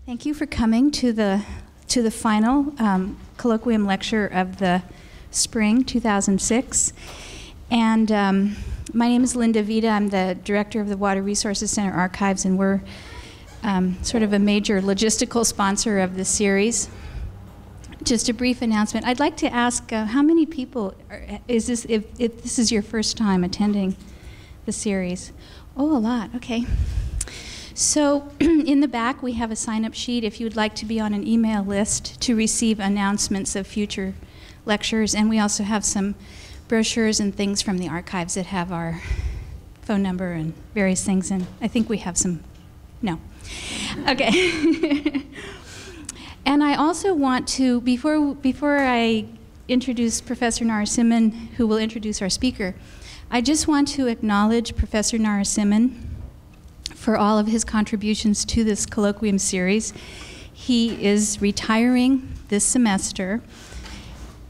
Thank you for coming to the final colloquium lecture of the spring 2006. And my name is Linda Vita. I'm the director of the Water Resources Center Archives, and we're sort of a major logistical sponsor of this series. Just a brief announcement. I'd like to ask how many people is this, if this is your first time attending the series? Oh, a lot. Okay. So in the back we have a sign-up sheet if you'd like to be on an email list to receive announcements of future lectures, and we also have some brochures and things from the archives that have our phone number and various things, and I think we have some, no. Okay. And I also want to, before I introduce Professor Narasimhan, who will introduce our speaker, I just want to acknowledge Professor Narasimhan for all of his contributions to this colloquium series. He is retiring this semester,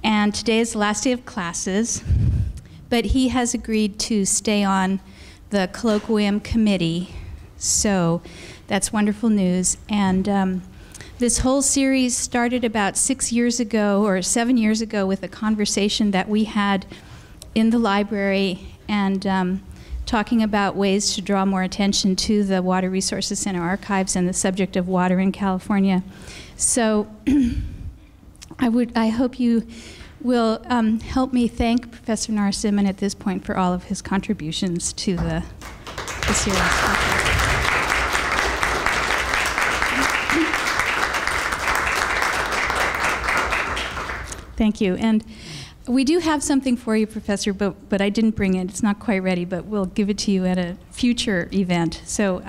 and today is the last day of classes, but he has agreed to stay on the colloquium committee, so that's wonderful news. And this whole series started about 6 years ago or 7 years ago with a conversation that we had in the library, and talking about ways to draw more attention to the Water Resources Center archives and the subject of water in California. So I hope you will help me thank Professor Narasimhan at this point for all of his contributions to the series. Thank you. And we do have something for you, Professor, but I didn't bring it. It's not quite ready, but we'll give it to you at a future event. So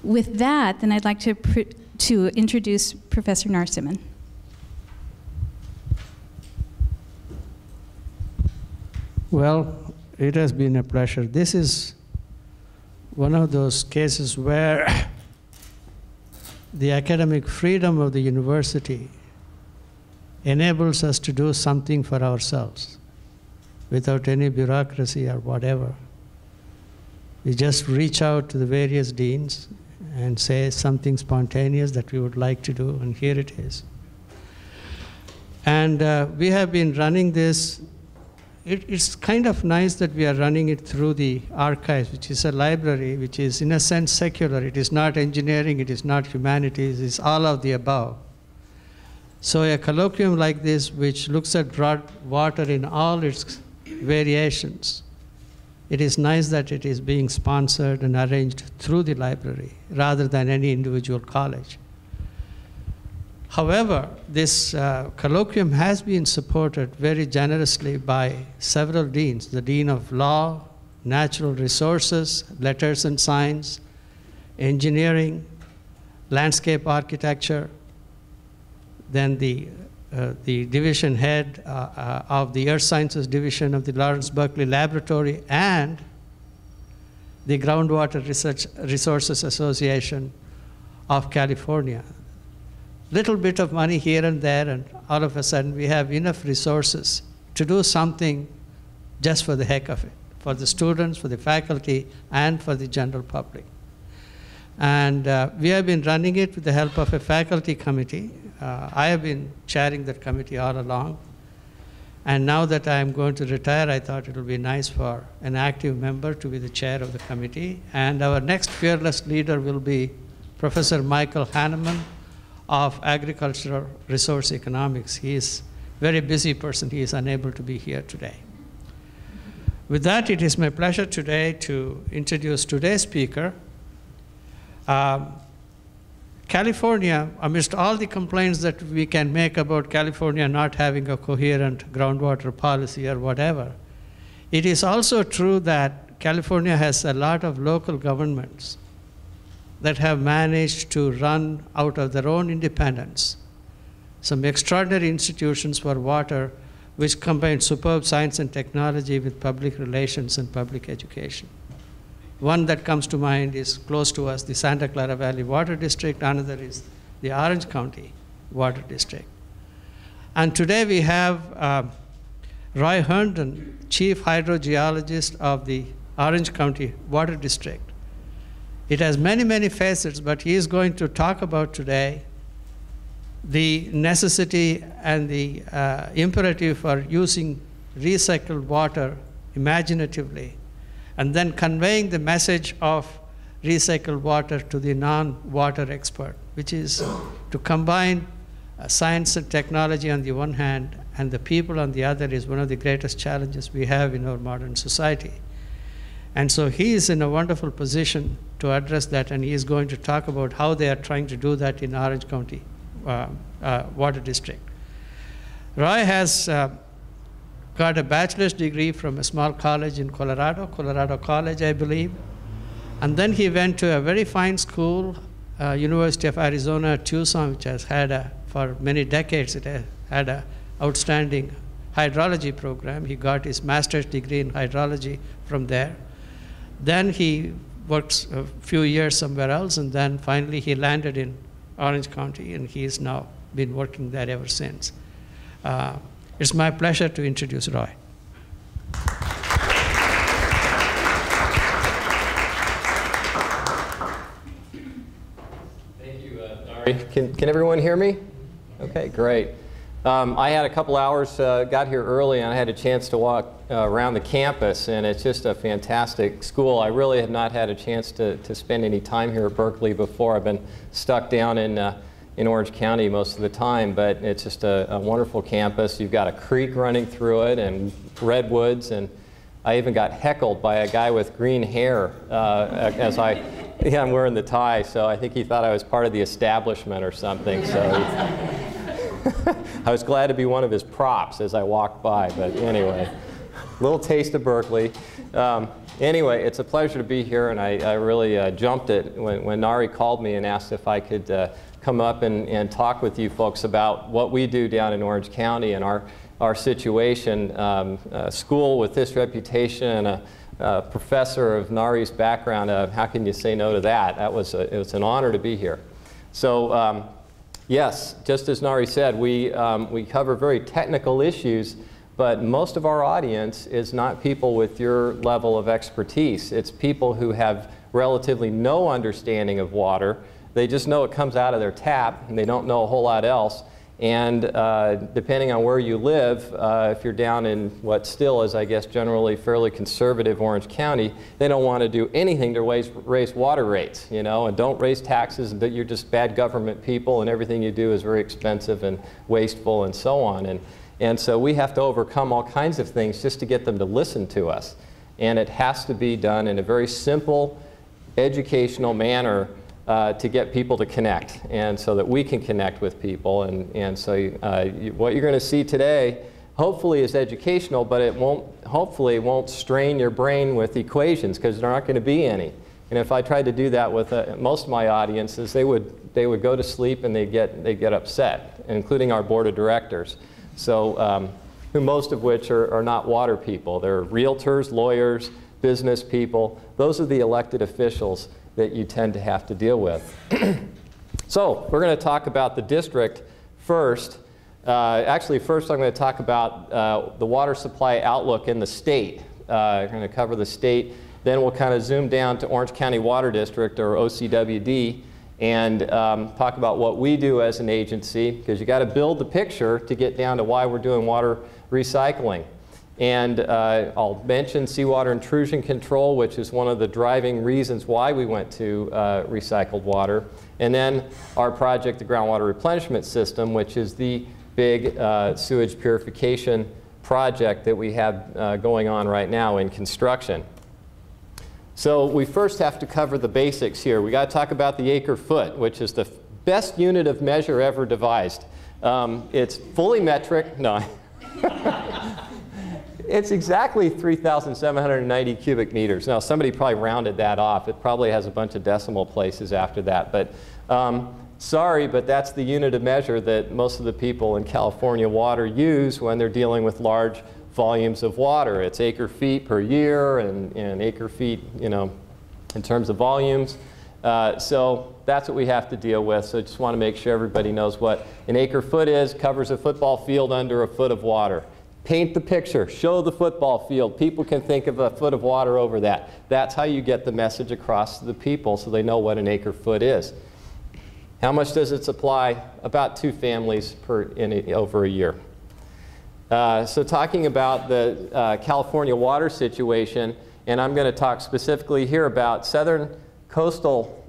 with that, then I'd like to introduce Professor Narasimhan. Well, it has been a pleasure. This is one of those cases where the academic freedom of the university enables us to do something for ourselves without any bureaucracy or whatever. We just reach out to the various deans and say something spontaneous that we would like to do, and here it is. And we have been running this. It's kind of nice that we are running it through the archives, which is a library, which is in a sense secular. It is not engineering, it is not humanities, it's all of the above. So a colloquium like this, which looks at water in all its variations, it is nice that it is being sponsored and arranged through the library rather than any individual college. However, this colloquium has been supported very generously by several deans, the Dean of Law, Natural Resources, Letters and Science, Engineering, Landscape Architecture, then the division head of the Earth Sciences Division of the Lawrence Berkeley Laboratory, and the Groundwater Resources Association of California. Little bit of money here and there, and all of a sudden we have enough resources to do something just for the heck of it, for the students, for the faculty, and for the general public. And we have been running it with the help of a faculty committee. I have been chairing that committee all along. And now that I'm going to retire, I thought it would be nice for an active member to be the chair of the committee. And our next fearless leader will be Professor Michael Hanneman of Agricultural Resource Economics. He is a very busy person. He is unable to be here today. With that, it is my pleasure today to introduce today's speaker. California, amidst all the complaints that we can make about California not having a coherent groundwater policy or whatever, it is also true that California has a lot of local governments that have managed to run out of their own independence some extraordinary institutions for water which combine superb science and technology with public relations and public education. One that comes to mind is close to us, the Santa Clara Valley Water District. Another is the Orange County Water District. And today we have Roy Herndon, Chief Hydrogeologist of the Orange County Water District. It has many, many facets, but he is going to talk about today the necessity and the imperative for using recycled water imaginatively, and then conveying the message of recycled water to the non-water expert, which is to combine science and technology on the one hand and the people on the other is one of the greatest challenges we have in our modern society. And so he is in a wonderful position to address that, and he is going to talk about how they are trying to do that in Orange County Water District. Roy has got a bachelor's degree from a small college in Colorado College, I believe. And then he went to a very fine school, University of Arizona, Tucson, which has had for many decades, it had an outstanding hydrology program. He got his master's degree in hydrology from there. Then he worked a few years somewhere else, and then finally he landed in Orange County, and he's now been working there ever since. It's my pleasure to introduce Roy. Thank you, Nari. Can everyone hear me? Okay, great. I had a couple hours, got here early, and I had a chance to walk around the campus, and it's just a fantastic school. I really have not had a chance to spend any time here at Berkeley before. I've been stuck down in Orange County most of the time, but it's just a wonderful campus. You've got a creek running through it and redwoods, and I even got heckled by a guy with green hair as I'm wearing the tie, so I think he thought I was part of the establishment or something. So I was glad to be one of his props as I walked by, but anyway, a little taste of Berkeley. Anyway, it's a pleasure to be here, and I really jumped it when Nari called me and asked if I could come up and talk with you folks about what we do down in Orange County and our situation. A school with this reputation and a professor of Nari's background, how can you say no to that? It was an honor to be here. So yes, just as Nari said, we cover very technical issues, but most of our audience is not people with your level of expertise. It's people who have relatively no understanding of water. They just know it comes out of their tap, and they don't know a whole lot else. And depending on where you live, if you're down in what still is, I guess, generally fairly conservative Orange County, they don't want to do anything to raise water rates, you know, and don't raise taxes, but you're just bad government people, and everything you do is very expensive and wasteful and so on. And so we have to overcome all kinds of things just to get them to listen to us. And it has to be done in a very simple, educational manner to get people to connect, and so that we can connect with people. And so what you're going to see today hopefully is educational, but it hopefully won't strain your brain with equations, because there aren't going to be any. And if I tried to do that with most of my audiences, they would go to sleep and they get upset, including our board of directors. So most of which are not water people. They're realtors, lawyers, business people. Those are the elected officials that you tend to have to deal with. So we're going to talk about the district first. Actually, first I'm going to talk about the water supply outlook in the state. We're going to cover the state. Then we'll kind of zoom down to Orange County Water District, or OCWD, and talk about what we do as an agency, because you got to build the picture to get down to why we're doing water recycling. And I'll mention seawater intrusion control, which is one of the driving reasons why we went to recycled water. And then our project, the groundwater replenishment system, which is the big sewage purification project that we have going on right now in construction. So we first have to cover the basics here. We got to talk about the acre foot, which is the best unit of measure ever devised. It's fully metric. No. It's exactly 3,790 cubic meters. Now, somebody probably rounded that off. It probably has a bunch of decimal places after that. But sorry, but that's the unit of measure that most of the people in California water use when they're dealing with large volumes of water. It's acre feet per year and acre feet, you know, in terms of volumes. So that's what we have to deal with. So I just want to make sure everybody knows what an acre foot is. Covers a football field under a foot of water. Paint the picture, show the football field. People can think of a foot of water over that. That's how you get the message across to the people so they know what an acre foot is. How much does it supply? About 2 families over a year. So talking about the California water situation, and I'm going to talk specifically here about southern coastal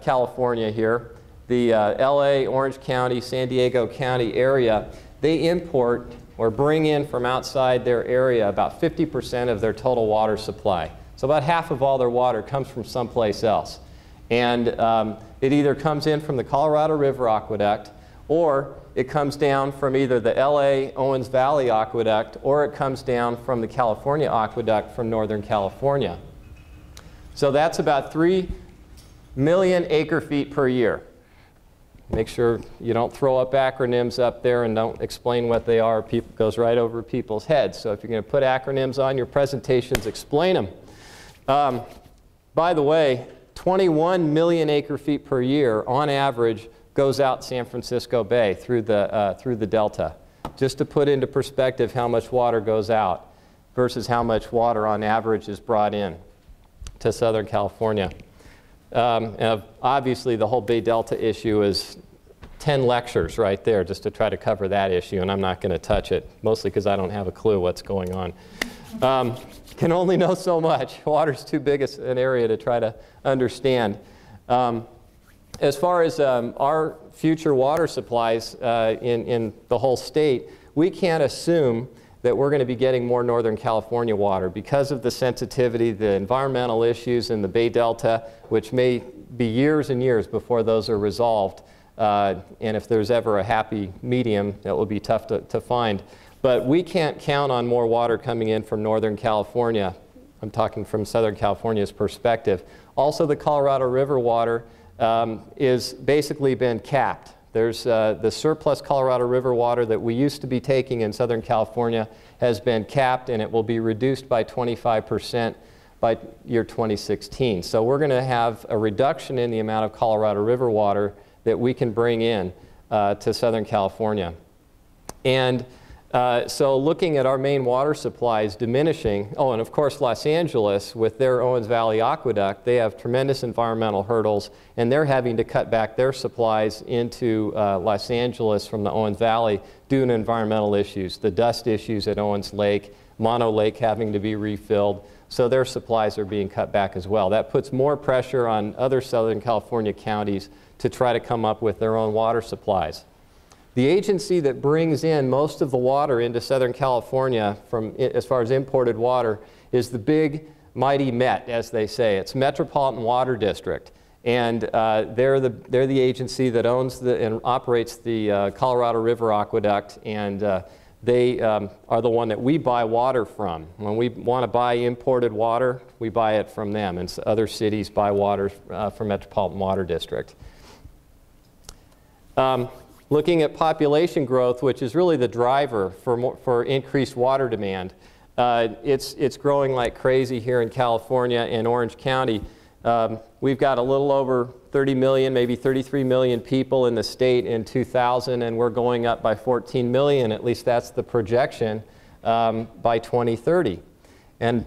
California here, the LA, Orange County, San Diego County area. They import or bring in from outside their area about 50% of their total water supply. So about half of all their water comes from someplace else. And it either comes in from the Colorado River Aqueduct, or it comes down from either the LA Owens Valley Aqueduct, or it comes down from the California Aqueduct from Northern California. So that's about 3 million acre-feet per year. Make sure you don't throw up acronyms up there and don't explain what they are. It goes right over people's heads. So if you're going to put acronyms on your presentations, explain them. By the way, 21 million acre-feet per year on average goes out San Francisco Bay through the delta. Just to put into perspective how much water goes out versus how much water on average is brought in to Southern California. And obviously, the whole Bay Delta issue is 10 lectures right there just to try to cover that issue, and I'm not going to touch it, mostly because I don't have a clue what's going on. Can only know so much. Water's too big an area to try to understand. As far as our future water supplies in the whole state, we can't assume that we're going to be getting more Northern California water because of the sensitivity, the environmental issues in the Bay Delta, which may be years and years before those are resolved. And if there's ever a happy medium, it will be tough to find. But we can't count on more water coming in from Northern California. I'm talking from Southern California's perspective. Also, the Colorado River water is basically been capped. There's the surplus Colorado River water that we used to be taking in Southern California has been capped, and it will be reduced by 25% by year 2016. So we're going to have a reduction in the amount of Colorado River water that we can bring in to Southern California. And so looking at our main water supplies diminishing, oh, and of course Los Angeles with their Owens Valley Aqueduct, they have tremendous environmental hurdles, and they're having to cut back their supplies into Los Angeles from the Owens Valley due to environmental issues, the dust issues at Owens Lake, Mono Lake having to be refilled, so their supplies are being cut back as well. That puts more pressure on other Southern California counties to try to come up with their own water supplies. The agency that brings in most of the water into Southern California as far as imported water is the big, mighty Met, as they say. It's Metropolitan Water District. And they're the agency that owns and operates the Colorado River Aqueduct, and they are the one that we buy water from. When we want to buy imported water, we buy it from them, and so other cities buy water from Metropolitan Water District. Looking at population growth, which is really the driver for increased water demand, it's growing like crazy here in California and Orange County. We've got a little over 30 million, maybe 33 million people in the state in 2000, and we're going up by 14 million, at least that's the projection, by 2030. And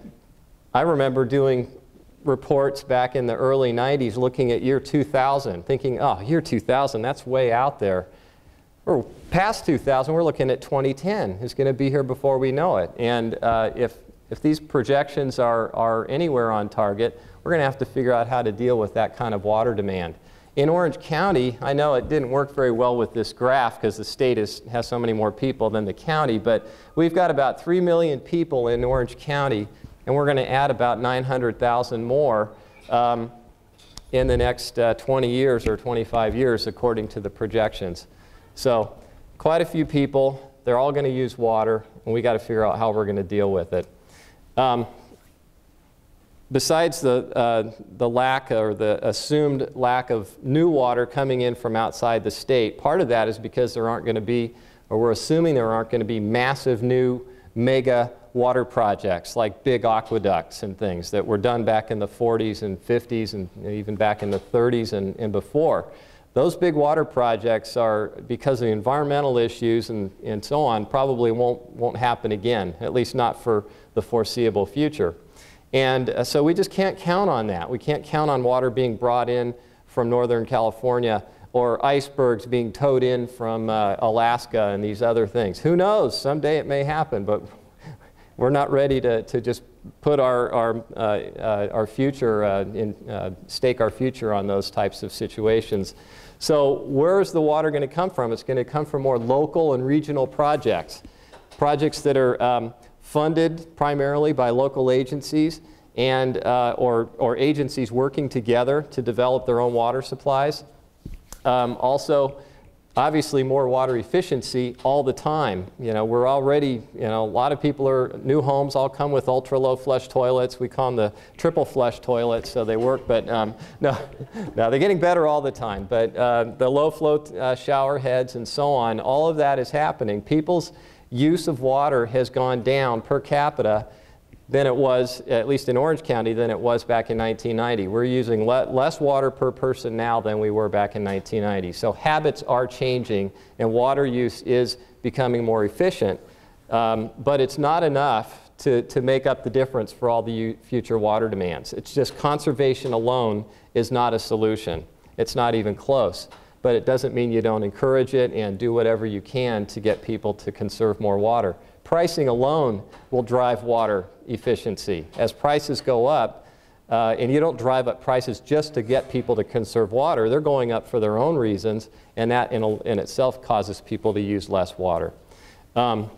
I remember doing reports back in the early 90s looking at year 2000, thinking, oh, year 2000, that's way out there. Or past 2000, we're looking at 2010. It's going to be here before we know it. And if these projections are anywhere on target, we're going to have to figure out how to deal with that kind of water demand. In Orange County, I know it didn't work very well with this graph because the state has so many more people than the county, but we've got about 3 million people in Orange County, and we're going to add about 900,000 more in the next 20 years or 25 years, according to the projections. So quite a few people, they're all going to use water, and we got to figure out how we're going to deal with it. Besides the lack or the assumed lack of new water coming in from outside the state, part of that is because there aren't going to be, or we're assuming there aren't going to be massive new mega water projects like big aqueducts and things that were done back in the 40s and 50s and even back in the 30s and before. those big water projects are, because of the environmental issues and so on, probably won't happen again, at least not for the foreseeable future. And so we just can't count on that. We can't count on water being brought in from Northern California or icebergs being towed in from Alaska and these other things. Who knows? Someday it may happen, but we're not ready to just put our future, stake our future on those types of situations. So where's the water going to come from? It's going to come from more local and regional projects. Projects that are funded primarily by local agencies and, or agencies working together to develop their own water supplies. Also, obviously more water efficiency all the time. You know, we're already, you know, a lot of people new homes all come with ultra low flush toilets. We call them the triple flush toilets, so they work, but no, they're getting better all the time. But the low flow shower heads and so on, all of that is happening. People's use of water has gone down per capita than it was, at least in Orange County, than it was back in 1990. We're using less water per person now than we were back in 1990. So habits are changing and water use is becoming more efficient, but it's not enough to make up the difference for all the future water demands. It's just conservation alone is not a solution. It's not even close. But it doesn't mean you don't encourage it and do whatever you can to get people to conserve more water. Pricing alone will drive water efficiency. As prices go up, and you don't drive up prices just to get people to conserve water, they're going up for their own reasons, and that in itself causes people to use less water. I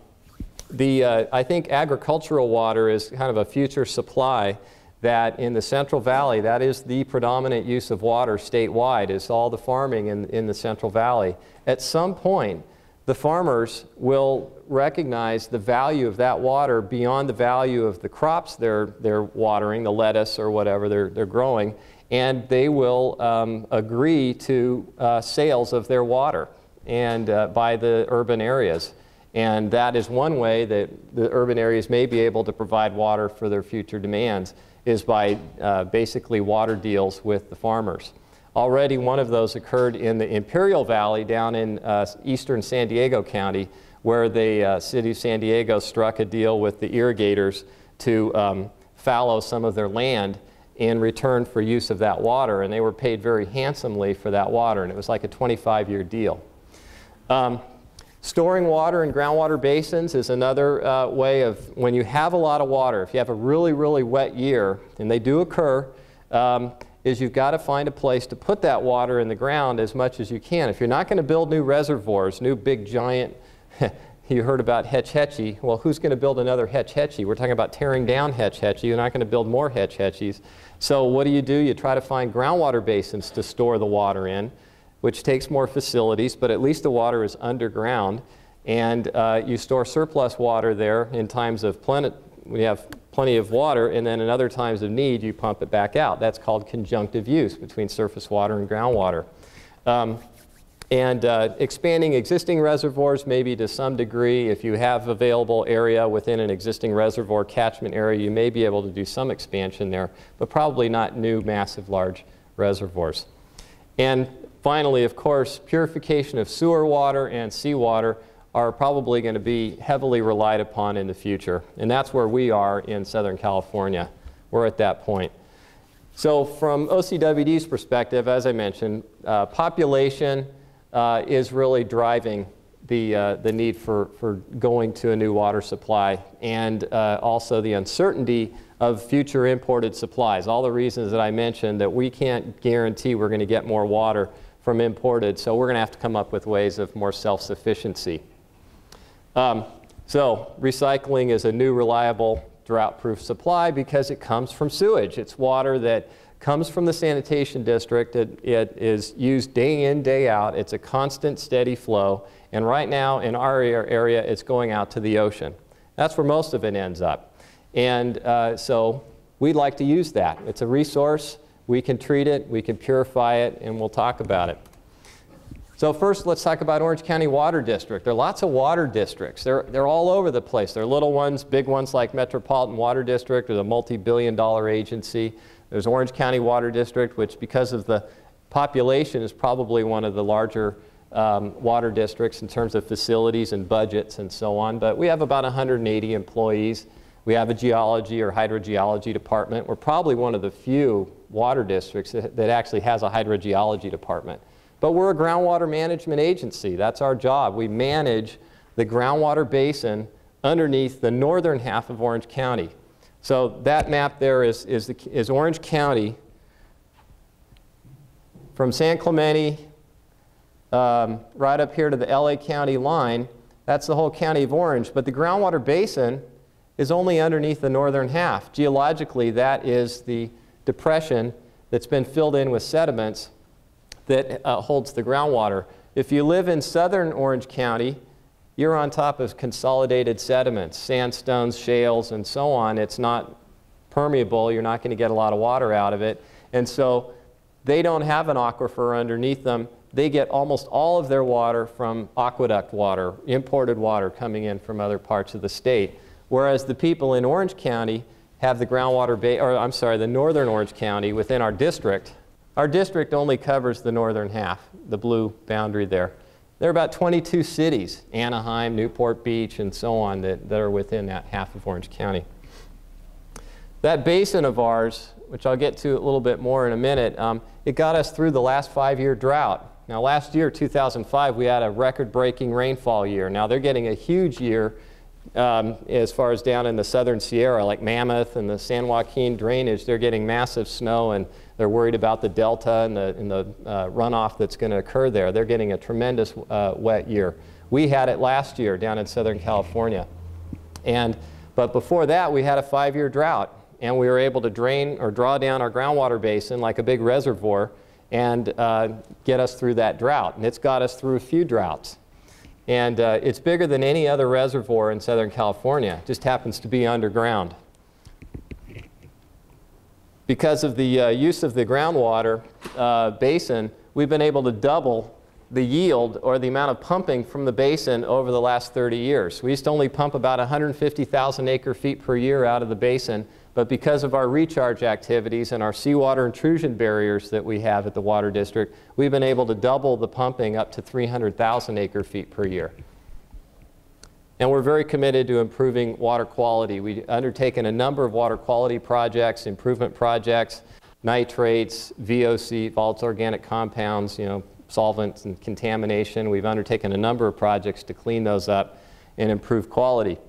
think agricultural water is kind of a future supply that in the Central Valley, that is the predominant use of water statewide, is all the farming in the Central Valley. At some point, the farmers will recognize the value of that water beyond the value of the crops they're watering, the lettuce or whatever they're growing, and they will agree to sales of their water and by the urban areas. And that is one way that the urban areas may be able to provide water for their future demands, is by basically water deals with the farmers. Already one of those occurred in the Imperial Valley down in eastern San Diego County, where the city of San Diego struck a deal with the irrigators to fallow some of their land in return for use of that water, and they were paid very handsomely for that water, and it was like a 25-year deal. Storing water in groundwater basins is another way of, when you have a lot of water, if you have a really, really wet year, and they do occur, is you've got to find a place to put that water in the ground as much as you can. If you're not going to build new reservoirs, new big giant, you heard about Hetch Hetchy, well, who's going to build another Hetch Hetchy? We're talking about tearing down Hetch Hetchy. You're not going to build more Hetch Hetchies. So what do? You try to find groundwater basins to store the water in, which takes more facilities, but at least the water is underground, and you store surplus water there in times of plenty. We have plenty of water, and then in other times of need, you pump it back out. That's called conjunctive use between surface water and groundwater. Expanding existing reservoirs, maybe to some degree. If you have available area within an existing reservoir catchment area, you may be able to do some expansion there, but probably not new, massive, large reservoirs. And finally, of course, purification of sewer water and seawater are probably going to be heavily relied upon in the future. And that's where we are in Southern California. We're at that point. So from OCWD's perspective, as I mentioned, population is really driving the need for going to a new water supply, and also the uncertainty of future imported supplies. All the reasons that I mentioned, that we can't guarantee we're going to get more water from imported, so we're going to have to come up with ways of more self-sufficiency. So recycling is a new, reliable, drought-proof supply because it comes from sewage. It's water that comes from the sanitation district. It is used day in, day out. It's a constant, steady flow. And right now in our area, it's going out to the ocean. That's where most of it ends up. And so we'd like to use that. It's a resource. We can treat it, we can purify it, and we'll talk about it. So first, let's talk about Orange County Water District. There are lots of water districts. They're all over the place. There are little ones, big ones like Metropolitan Water District, or the multi-billion-dollar agency. There's Orange County Water District, which because of the population is probably one of the larger water districts in terms of facilities and budgets and so on, but we have about 180 employees. We have a geology or hydrogeology department. We're probably one of the few water districts that actually has a hydrogeology department. But we're a groundwater management agency. That's our job. We manage the groundwater basin underneath the northern half of Orange County. So that map there is Orange County from San Clemente right up here to the LA County line. That's the whole county of Orange. But the groundwater basin is only underneath the northern half. Geologically, that is the depression that's been filled in with sediments that holds the groundwater. If you live in southern Orange County, you're on top of consolidated sediments, sandstones, shales, and so on. It's not permeable. You're not going to get a lot of water out of it. And so they don't have an aquifer underneath them. They get almost all of their water from aqueduct water, imported water coming in from other parts of the state. Whereas the people in Orange County have the the northern Orange County within our district. Our district only covers the northern half, the blue boundary there. There are about 22 cities, Anaheim, Newport Beach, and so on, that are within that half of Orange County. That basin of ours, which I'll get to a little bit more in a minute, it got us through the last 5-year drought. Now last year, 2005, we had a record-breaking rainfall year. Now they're getting a huge year as far as down in the southern Sierra, like Mammoth and the San Joaquin drainage. They're getting massive snow, and they're worried about the delta and the runoff that's going to occur there. They're getting a tremendous wet year. We had it last year down in Southern California. But before that, we had a 5-year drought, and we were able to drain or draw down our groundwater basin like a big reservoir and get us through that drought. And it's got us through a few droughts. And it's bigger than any other reservoir in Southern California. It just happens to be underground. Because of the use of the groundwater basin, we've been able to double the yield or the amount of pumping from the basin over the last 30 years. We used to only pump about 150,000 acre-feet per year out of the basin, but because of our recharge activities and our seawater intrusion barriers that we have at the water district, we've been able to double the pumping up to 300,000 acre-feet per year. And we're very committed to improving water quality. We've undertaken a number of water quality projects, improvement projects, nitrates, VOC, volatile organic compounds, solvents and contamination. We've undertaken a number of projects to clean those up and improve quality.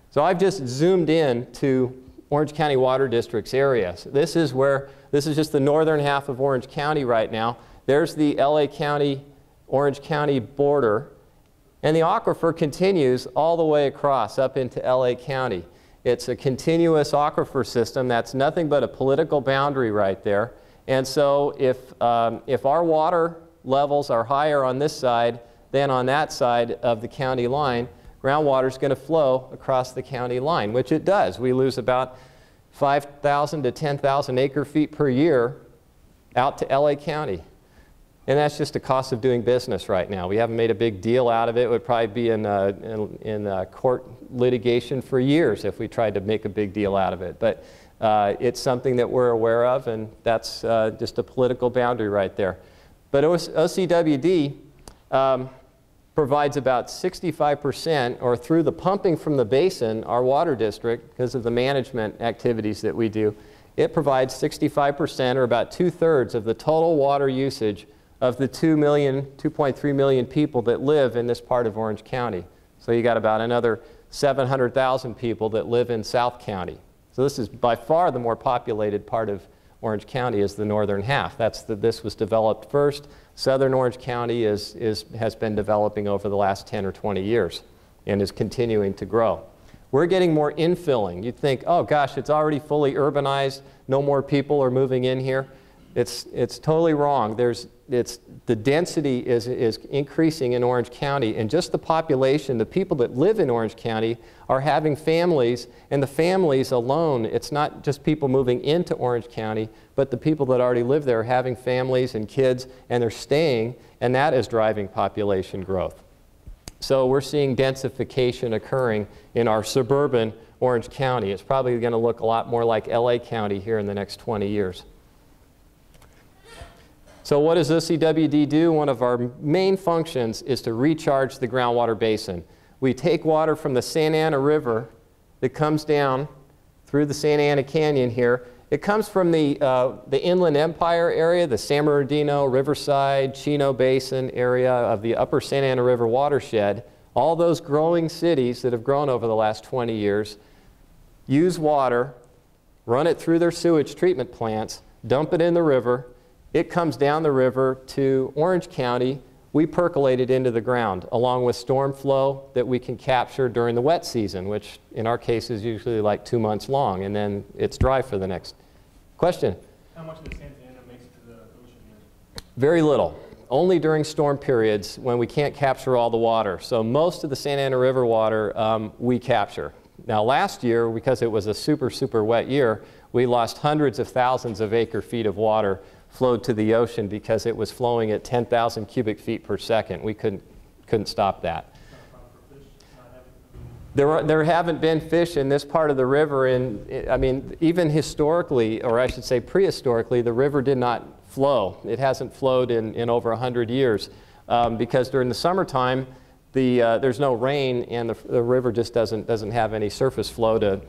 So I've just zoomed in to Orange County Water District's area. So this is just the northern half of Orange County right now. There's the LA County, Orange County border. And the aquifer continues all the way across up into LA County. It's a continuous aquifer system that's nothing but a political boundary right there. And so if our water levels are higher on this side than on that side of the county line, groundwater is going to flow across the county line, which it does. We lose about 5,000 to 10,000 acre-feet per year out to LA County. And that's just the cost of doing business right now. We haven't made a big deal out of it. It would probably be in court litigation for years if we tried to make a big deal out of it. But it's something that we're aware of, and that's just a political boundary right there. But OCWD provides about 65%, or through the pumping from the basin, our water district, because of the management activities that we do, it provides 65%, or about 2/3 of the total water usage of the 2.3 million people that live in this part of Orange County. So you got about another 700,000 people that live in South County. So this is by far the more populated part of Orange County is the northern half. This was developed first. Southern Orange County has been developing over the last 10 or 20 years and is continuing to grow. We're getting more infilling. You'd think, oh gosh, it's already fully urbanized, no more people are moving in here. It's totally wrong. The density is increasing in Orange County, and just the population, the people that live in Orange County are having families, and the families alone, it's not just people moving into Orange County, but the people that already live there are having families and kids, and they're staying, and that is driving population growth. So we're seeing densification occurring in our suburban Orange County. It's probably going to look a lot more like LA County here in the next 20 years. So what does OCWD do? One of our main functions is to recharge the groundwater basin. We take water from the Santa Ana River that comes down through the Santa Ana Canyon here. It comes from the Inland Empire area, the San Bernardino, Riverside, Chino Basin area of the upper Santa Ana River watershed. All those growing cities that have grown over the last 20 years use water, run it through their sewage treatment plants, dump it in the river. It comes down the river to Orange County. We percolate it into the ground along with storm flow that we can capture during the wet season, which in our case is usually like 2 months long, and then it's dry for the next. Question? How much of the Santa Ana makes it to the ocean here? Very little. Only during storm periods when we can't capture all the water. So most of the Santa Ana River water we capture. Now last year, because it was a super, super wet year, we lost hundreds of thousands of acre feet of water flowed to the ocean because it was flowing at 10,000 cubic feet per second. We couldn't stop that. There haven't been fish in this part of the river, I mean, even historically, or I should say prehistorically, the river did not flow. It hasn't flowed in over 100 years because during the summertime, there's no rain and the river just doesn't have any surface flow to.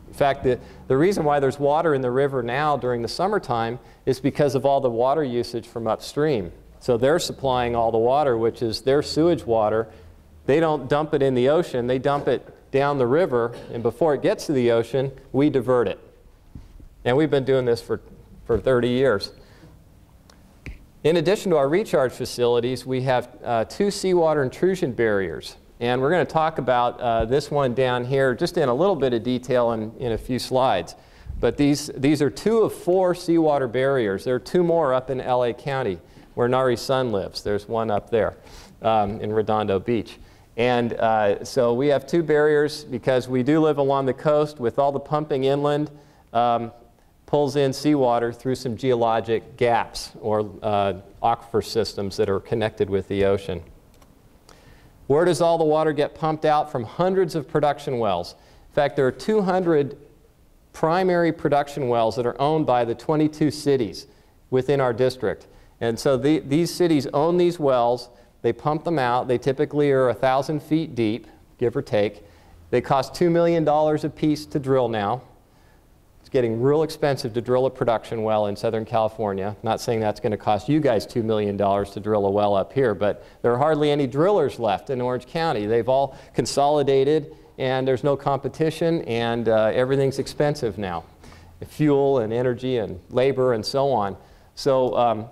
In fact, the reason why there's water in the river now during the summertime is because of all the water usage from upstream. So they're supplying all the water, which is their sewage water. They don't dump it in the ocean, they dump it down the river, and before it gets to the ocean, we divert it. And we've been doing this for 30 years. In addition to our recharge facilities, we have 2 seawater intrusion barriers. And we're going to talk about this one down here just in a little bit of detail in a few slides. But these are 2 of 4 seawater barriers. There are 2 more up in LA County where Nari's son lives. There's one up there in Redondo Beach. And so we have 2 barriers because we do live along the coast with all the pumping inland. Pulls in seawater through some geologic gaps or aquifer systems that are connected with the ocean. Where does all the water get pumped out? From hundreds of production wells. In fact, there are 200 primary production wells that are owned by the 22 cities within our district. And so these cities own these wells. They pump them out. They typically are 1,000 feet deep, give or take. They cost $2 million a piece to drill now. It's getting real expensive to drill a production well in Southern California. Not saying that's going to cost you guys $2 million to drill a well up here, but there are hardly any drillers left in Orange County. They've all consolidated, and there's no competition, and everything's expensive now. Fuel and energy and labor and so on. So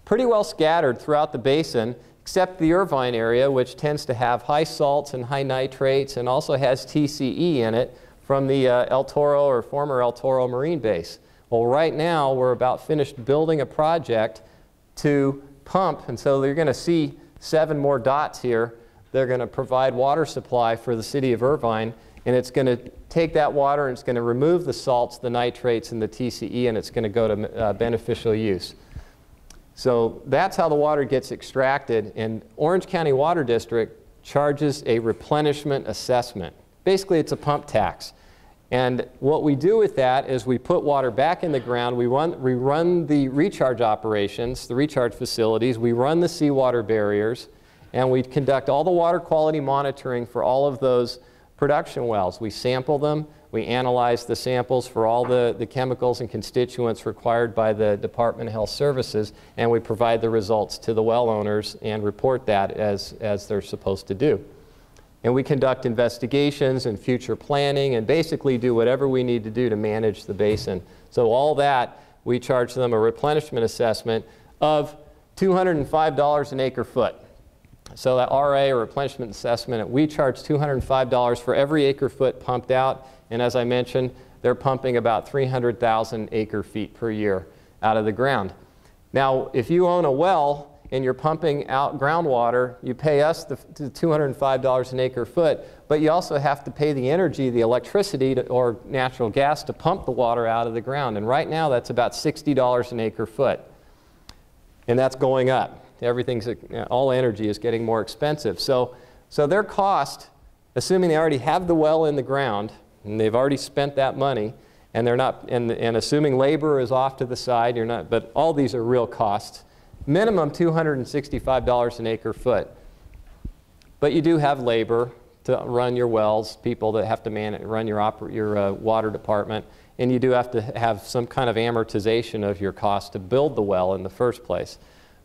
pretty well scattered throughout the basin, except the Irvine area, which tends to have high salts and high nitrates and also has TCE in it from the El Toro or former El Toro Marine Base. Well, right now we're about finished building a project to pump, and so you're going to see 7 more dots here. They're going to provide water supply for the city of Irvine, and it's going to take that water and it's going to remove the salts, the nitrates, and the TCE, and it's going to go to beneficial use. So that's how the water gets extracted, and Orange County Water District charges a replenishment assessment. Basically, it's a pump tax. And what we do with that is we put water back in the ground, we run the recharge operations, the recharge facilities, we run the seawater barriers, and we conduct all the water quality monitoring for all of those production wells. We sample them, we analyze the samples for all the chemicals and constituents required by the Department of Health Services, and we provide the results to the well owners and report that as they're supposed to do. And we conduct investigations and future planning and basically do whatever we need to do to manage the basin. So all that, we charge them a replenishment assessment of $205 an acre foot. So that RA, or replenishment assessment, we charge $205 for every acre foot pumped out. And as I mentioned, they're pumping about 300,000 acre feet per year out of the ground. Now, if you own a well and you're pumping out groundwater, you pay us the $205 an acre foot, but you also have to pay the energy, the electricity, or natural gas to pump the water out of the ground. And right now, that's about $60 an acre foot. And that's going up. All energy is getting more expensive. So their cost, assuming they already have the well in the ground, and they've already spent that money, and they're not, and assuming labor is off to the side, but all these are real costs. minimum $265 an acre foot. But you do have labor to run your wells, people that have to run your water department, and you do have to have some kind of amortization of your cost to build the well in the first place.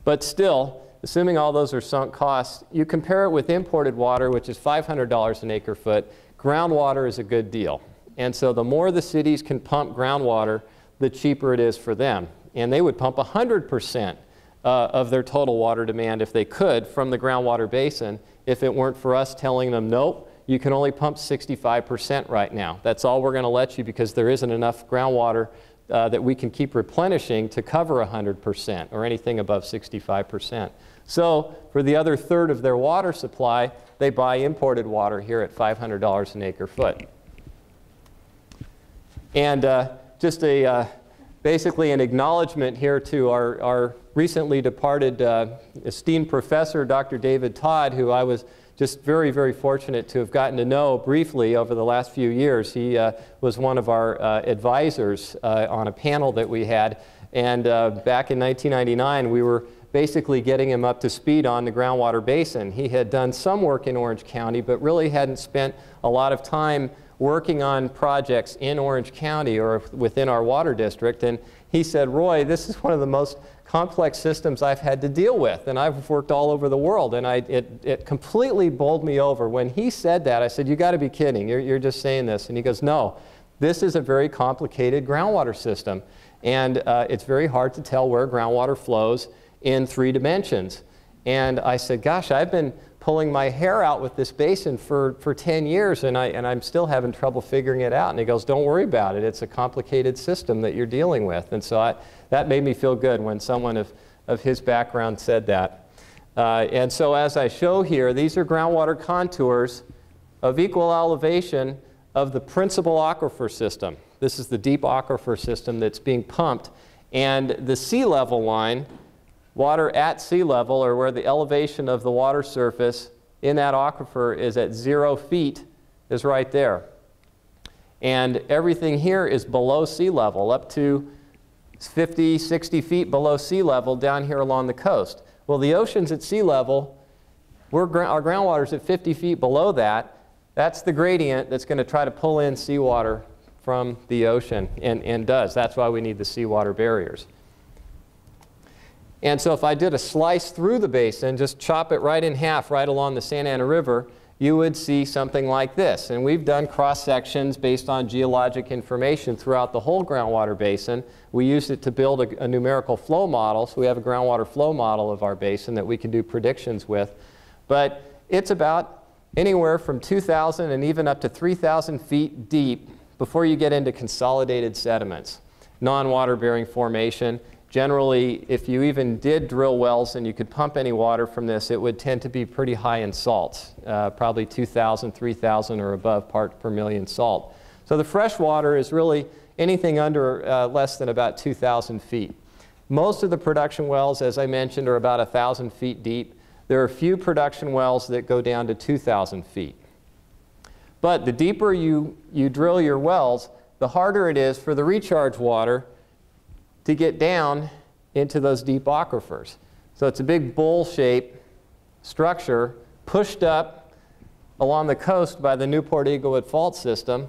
But still, assuming all those are sunk costs, you compare it with imported water, which is $500 an acre foot. Groundwater is a good deal. And so the more the cities can pump groundwater, the cheaper it is for them. And they would pump 100% of their total water demand, if they could, from the groundwater basin, if it weren't for us telling them, nope, you can only pump 65% right now. That's all we're going to let you, because there isn't enough groundwater that we can keep replenishing to cover 100% or anything above 65%. So for the other third of their water supply, they buy imported water here at $500 an acre foot. And just basically an acknowledgement here to our recently departed esteemed professor, Dr. David Todd, who I was just very, very fortunate to have gotten to know briefly over the last few years. He was one of our advisors on a panel that we had. And back in 1999, we were basically getting him up to speed on the groundwater basin. He had done some work in Orange County, but really hadn't spent a lot of time working on projects in Orange County or within our water district. And he said, Roy, this is one of the most complex systems I've had to deal with, and I've worked all over the world, and it completely bowled me over. When he said that, I said, you got to be kidding, you're just saying this. And he goes, no, this is a very complicated groundwater system, and it's very hard to tell where groundwater flows in 3 dimensions. And I said, gosh, I've been pulling my hair out with this basin for 10 years, and I'm still having trouble figuring it out. And he goes, don't worry about it. It's a complicated system that you're dealing with. And so that made me feel good when someone of his background said that. And so as I show here, these are groundwater contours of equal elevation of the principal aquifer system. This is the deep aquifer system that's being pumped. And the sea level line, water at sea level, or where the elevation of the water surface in that aquifer is at 0 feet, is right there. And everything here is below sea level, up to 50, 60 feet below sea level down here along the coast. Well, the ocean's at sea level. Our groundwater's at 50 feet below that. That's the gradient that's going to try to pull in seawater from the ocean, and does. That's why we need the seawater barriers. And so if I did a slice through the basin, just chop it right in half right along the Santa Ana River, you would see something like this. And we've done cross-sections based on geologic information throughout the whole groundwater basin. We used it to build a numerical flow model, so we have a groundwater flow model of our basin that we can do predictions with. But it's about anywhere from 2,000 and even up to 3,000 feet deep before you get into consolidated sediments, non-water-bearing formation. Generally, if you even did drill wells and you could pump any water from this, it would tend to be pretty high in salts, probably 2,000, 3,000 or above parts per million salt. So the fresh water is really anything under less than about 2,000 feet. Most of the production wells, as I mentioned, are about 1,000 feet deep. There are a few production wells that go down to 2,000 feet. But the deeper you drill your wells, the harder it is for the recharge water to get down into those deep aquifers. So it's a big bowl-shaped structure pushed up along the coast by the Newport-Eaglewood Fault System,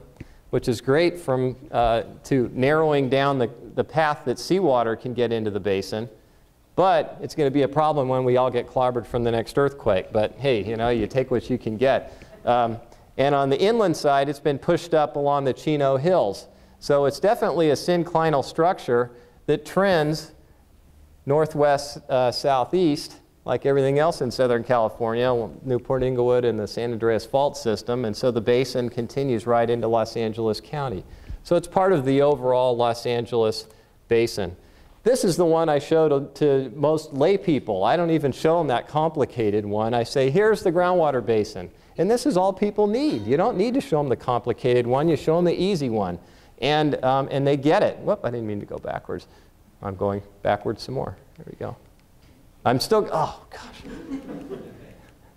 which is great to narrowing down the path that seawater can get into the basin. But it's going to be a problem when we all get clobbered from the next earthquake. But hey, you know, you take what you can get. And on the inland side, it's been pushed up along the Chino Hills. So it's definitely a synclinal structure that trends northwest, southeast, like everything else in Southern California, Newport-Eaglewood and the San Andreas Fault System. And so the basin continues right into Los Angeles County. So it's part of the overall Los Angeles basin. This is the one I show to most lay people. I don't even show them that complicated one. I say, here's the groundwater basin. And this is all people need. You don't need to show them the complicated one. You show them the easy one. And they get it. Whoop, I didn't mean to go backwards. I'm going backwards some more. There we go. I'm still, oh gosh.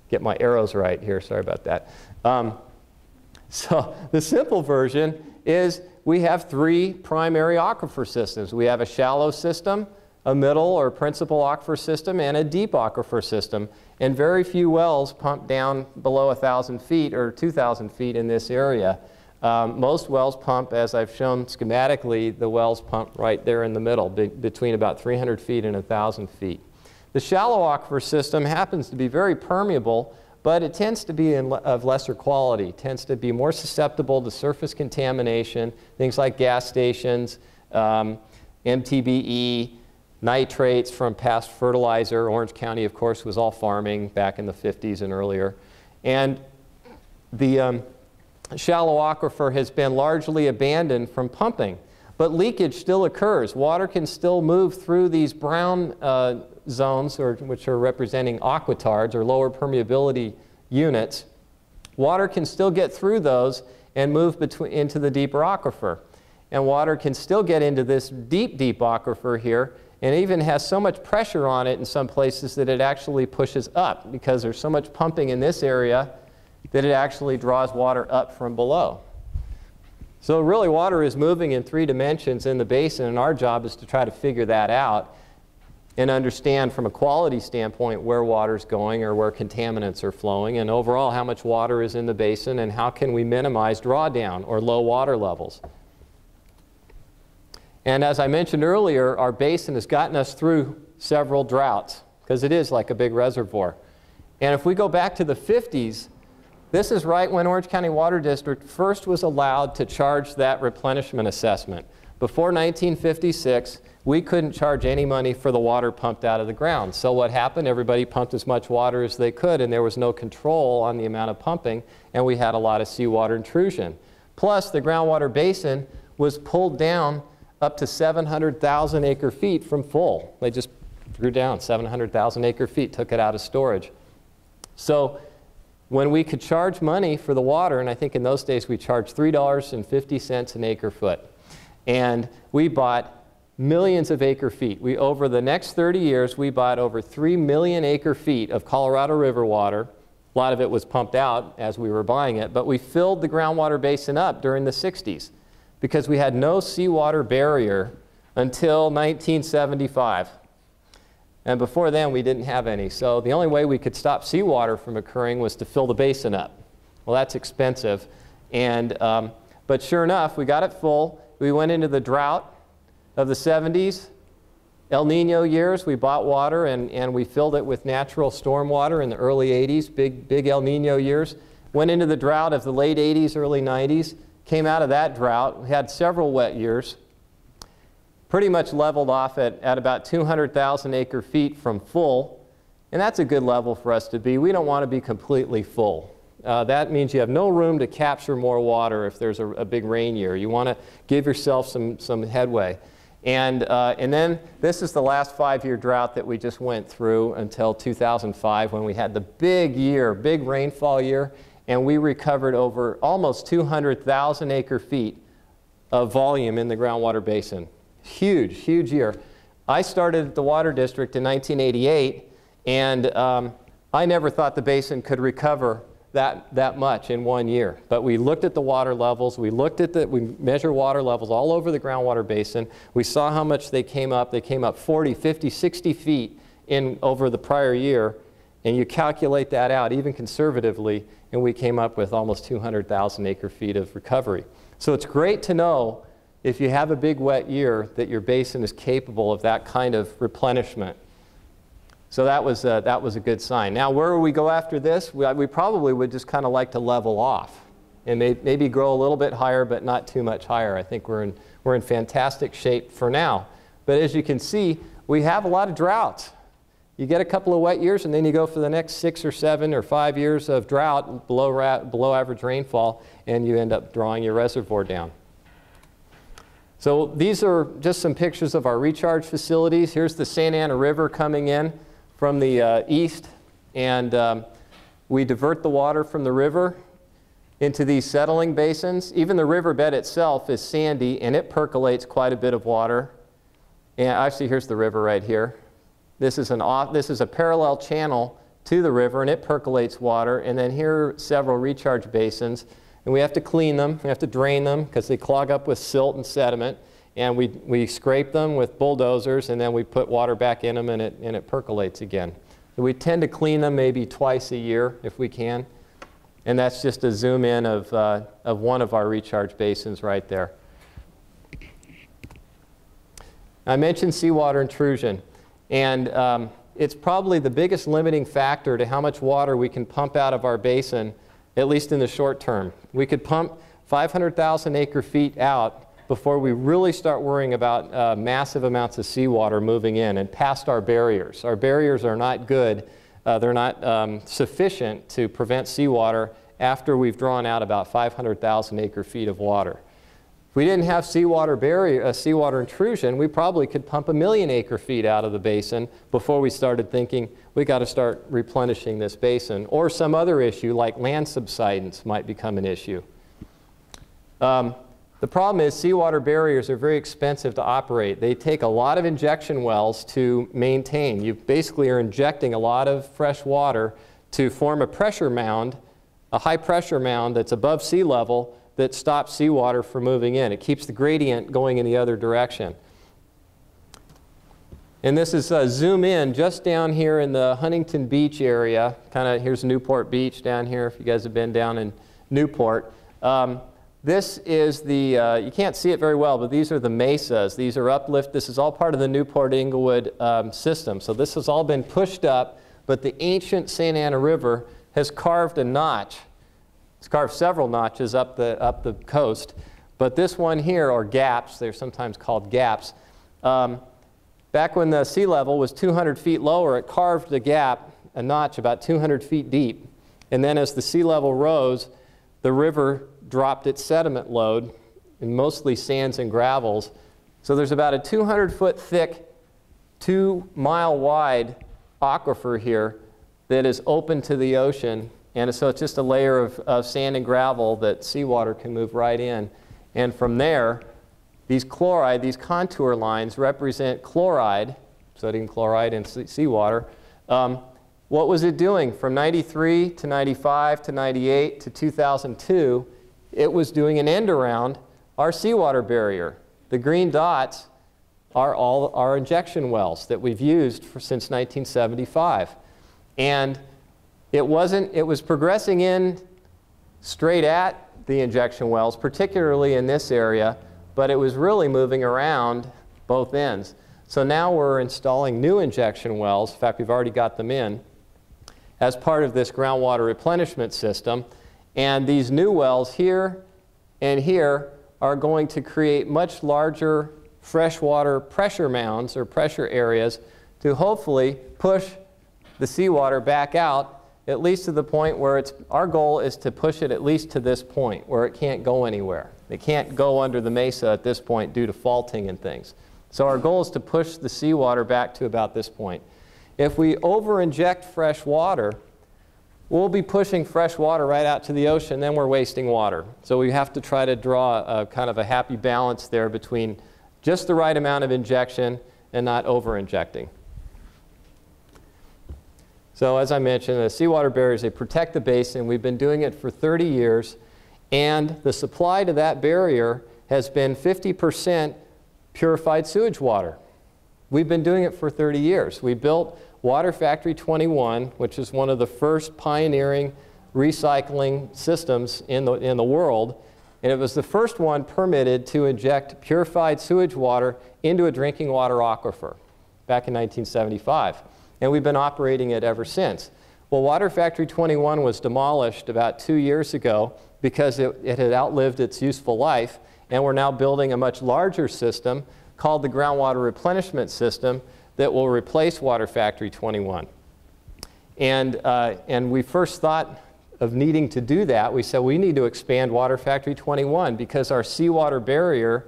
Get my arrows right here, sorry about that. So the simple version is we have 3 primary aquifer systems. We have a shallow system, a middle or principal aquifer system and a deep aquifer system. And very few wells pump down below 1,000 feet or 2,000 feet in this area. Most wells pump, as I've shown schematically, the wells pump right there in the middle, between about 300 feet and 1,000 feet. The shallow aquifer system happens to be very permeable, but it tends to be of lesser quality, tends to be more susceptible to surface contamination, things like gas stations, MTBE, nitrates from past fertilizer. Orange County, of course, was all farming back in the 50s and earlier. And the shallow aquifer has been largely abandoned from pumping, but leakage still occurs. Water can still move through these brown zones, which are representing aquitards or lower permeability units. Water can still get through those and move into the deeper aquifer. And water can still get into this deep, deep aquifer here, and even has so much pressure on it in some places that it actually pushes up, because there's so much pumping in this area that it actually draws water up from below. So really, water is moving in 3 dimensions in the basin, and our job is to try to figure that out and understand from a quality standpoint where water's going or where contaminants are flowing, and overall how much water is in the basin and how can we minimize drawdown or low water levels. And as I mentioned earlier, our basin has gotten us through several droughts because it is like a big reservoir. And if we go back to the 50s, this is right when Orange County Water District first was allowed to charge that replenishment assessment. Before 1956, we couldn't charge any money for the water pumped out of the ground. So what happened? Everybody pumped as much water as they could, and there was no control on the amount of pumping, and we had a lot of seawater intrusion. Plus, the groundwater basin was pulled down up to 700,000 acre feet from full. They just drew down 700,000 acre feet, took it out of storage. So when we could charge money for the water, and I think in those days we charged $3.50 an acre foot, and we bought millions of acre feet. Over the next 30 years, we bought over 3 million acre feet of Colorado River water. A lot of it was pumped out as we were buying it, but we filled the groundwater basin up during the 60s because we had no seawater barrier until 1975. And before then, we didn't have any. So the only way we could stop seawater from occurring was to fill the basin up. Well, that's expensive. But sure enough, we got it full. We went into the drought of the 70s. El Nino years, we bought water and we filled it with natural storm water in the early 80s, big El Nino years. Went into the drought of the late 80s, early 90s. Came out of that drought. We had several wet years. Pretty much leveled off at about 200,000 acre feet from full. And that's a good level for us to be. We don't want to be completely full. That means you have no room to capture more water if there's a big rain year. You want to give yourself some headway. And then this is the last 5-year drought that we just went through until 2005 when we had the big rainfall year, and we recovered over almost 200,000 acre feet of volume in the groundwater basin. Huge, huge year. I started at the Water District in 1988, and I never thought the basin could recover that much in 1 year. But we looked at the water levels, we measured water levels all over the groundwater basin. We saw how much they came up. They came up 40, 50, 60 feet over the prior year, and you calculate that out, even conservatively, and we came up with almost 200,000 acre feet of recovery. So it's great to know if you have a big wet year that your basin is capable of that kind of replenishment. So that was a good sign. Now, where will we go after this? We probably would just kind of like to level off and maybe grow a little bit higher, but not too much higher. I think we're in fantastic shape for now. But as you can see, we have a lot of droughts. You get a couple of wet years, and then you go for the next 6 or 7 or 5 years of drought, below average rainfall, and you end up drawing your reservoir down. So these are just some pictures of our recharge facilities. Here's the Santa Ana River coming in from the east, and we divert the water from the river into these settling basins. Even the riverbed itself is sandy, and it percolates quite a bit of water. And actually, here's the river right here. This is a parallel channel to the river, and it percolates water. And then here are several recharge basins, and we have to clean them. We have to drain them because they clog up with silt and sediment. and we scrape them with bulldozers, and then we put water back in them, and it percolates again. So we tend to clean them maybe twice a year if we can. And that's just a zoom in of one of our recharge basins right there. I mentioned seawater intrusion, and it's probably the biggest limiting factor to how much water we can pump out of our basin, at least in the short term. We could pump 500,000 acre-feet out before we really start worrying about massive amounts of seawater moving in and past our barriers. Our barriers are not good. They're not sufficient to prevent seawater after we've drawn out about 500,000 acre-feet of water. If we didn't have seawater intrusion, we probably could pump 1 million acre-feet out of the basin before we started thinking we got to start replenishing this basin. Or some other issue like land subsidence might become an issue. The problem is seawater barriers are very expensive to operate. They take a lot of injection wells to maintain. You basically are injecting a lot of fresh water to form a pressure mound, a high pressure mound that's above sea level that stops seawater from moving in. It keeps the gradient going in the other direction. And this is zoom in just down here in the Huntington Beach area. Here's Newport Beach down here if you guys have been down in Newport. This is the, you can't see it very well, but these are the mesas. These are uplift. This is all part of the Newport-Inglewood system. So this has all been pushed up, but the ancient Santa Ana River has carved a notch. It's carved several notches up the coast. But this one here, or gaps, they're sometimes called gaps. Back when the sea level was 200 feet lower, it carved a gap, a notch about 200 feet deep. And then as the sea level rose, the river dropped its sediment load, and mostly sands and gravels. So there's about a 200-foot thick, 2-mile-wide aquifer here that is open to the ocean. And so it's just a layer of sand and gravel that seawater can move right in. And from there, these contour lines represent chloride, sodium chloride in seawater. What was it doing from 93 to 95 to 98 to 2002? It was doing an end around our seawater barrier. The green dots are all our injection wells that we've used since 1975. And it was progressing in straight at the injection wells, particularly in this area, but it was really moving around both ends. So now we're installing new injection wells. In fact, we've already got them in as part of this groundwater replenishment system. And these new wells here and here are going to create much larger freshwater pressure mounds or pressure areas to hopefully push the seawater back out, at least to the point where our goal is to push it at least to this point where it can't go anywhere. It can't go under the mesa at this point due to faulting and things. So our goal is to push the seawater back to about this point. If we over-inject fresh water, we'll be pushing fresh water right out to the ocean, then we're wasting water. So we have to try to draw a kind of a happy balance there between just the right amount of injection and not over-injecting. So as I mentioned, the seawater barriers, they protect the basin. We've been doing it for 30 years, and the supply to that barrier has been 50% purified sewage water. We've been doing it for 30 years. We built Water Factory 21, which is one of the first pioneering recycling systems in the world, and it was the first one permitted to inject purified sewage water into a drinking water aquifer back in 1975. And we've been operating it ever since. Well, Water Factory 21 was demolished about 2 years ago because it had outlived its useful life, and we're now building a much larger system called the Groundwater Replenishment System that will replace Water Factory 21. And we first thought of needing to do that. We said we need to expand Water Factory 21 because our seawater barrier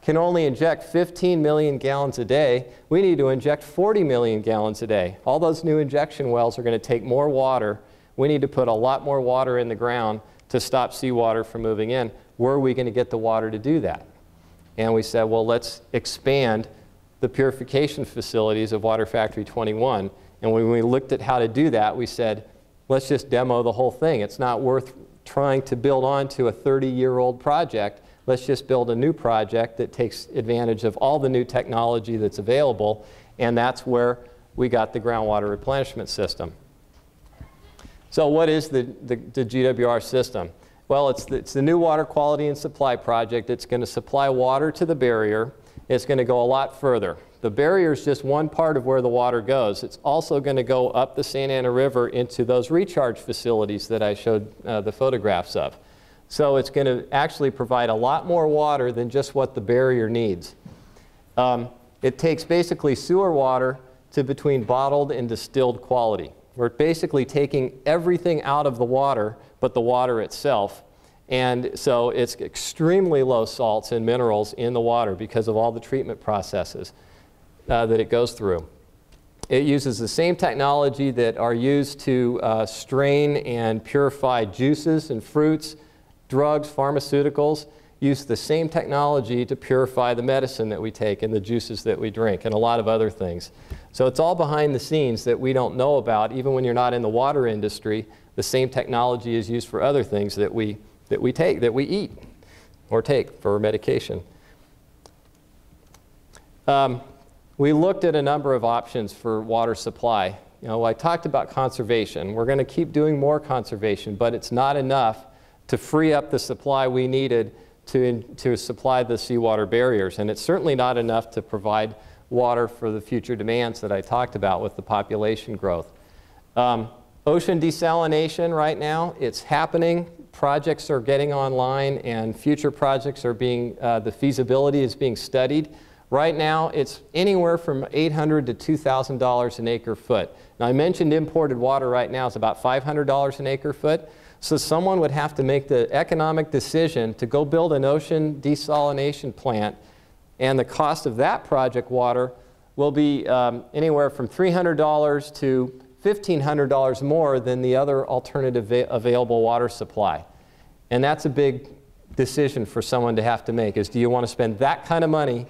can only inject 15 million gallons a day. We need to inject 40 million gallons a day. All those new injection wells are going to take more water. We need to put a lot more water in the ground to stop seawater from moving in. Where are we going to get the water to do that? And we said, well, let's expand the purification facilities of Water Factory 21. And when we looked at how to do that, we said, let's just demo the whole thing. It's not worth trying to build onto a 30-year-old project. let's just build a new project that takes advantage of all the new technology that's available, and that's where we got the groundwater replenishment system. So what is the GWR system? Well, it's the new water quality and supply project. It's going to supply water to the barrier. It's going to go a lot further. The barrier is just one part of where the water goes. It's also going to go up the Santa Ana River into those recharge facilities that I showed the photographs of. So it's going to actually provide a lot more water than just what the barrier needs. It takes basically sewer water to between bottled and distilled quality. We're basically taking everything out of the water but the water itself. And so it's extremely low salts and minerals in the water because of all the treatment processes that it goes through. It uses the same technology that are used to strain and purify juices and fruits, drugs, pharmaceuticals. Use the same technology to purify the medicine that we take and the juices that we drink and a lot of other things. So it's all behind the scenes that we don't know about. Even when you're not in the water industry, the same technology is used for other things that we eat or take for medication. We looked at a number of options for water supply. You know, I talked about conservation. We're going to keep doing more conservation, but it's not enough to free up the supply we needed to supply the seawater barriers. And it's certainly not enough to provide water for the future demands that I talked about with the population growth. Ocean desalination right now, it's happening. Projects are getting online and future projects are being, the feasibility is being studied. Right now, it's anywhere from $800 to $2,000 an acre foot. Now, I mentioned imported water right now is about $500 an acre foot. So someone would have to make the economic decision to go build an ocean desalination plant, and the cost of that project water will be anywhere from $300 to $1,500 more than the other alternative available water supply. And that's a big decision for someone to have to make, is do you want to spend that kind of money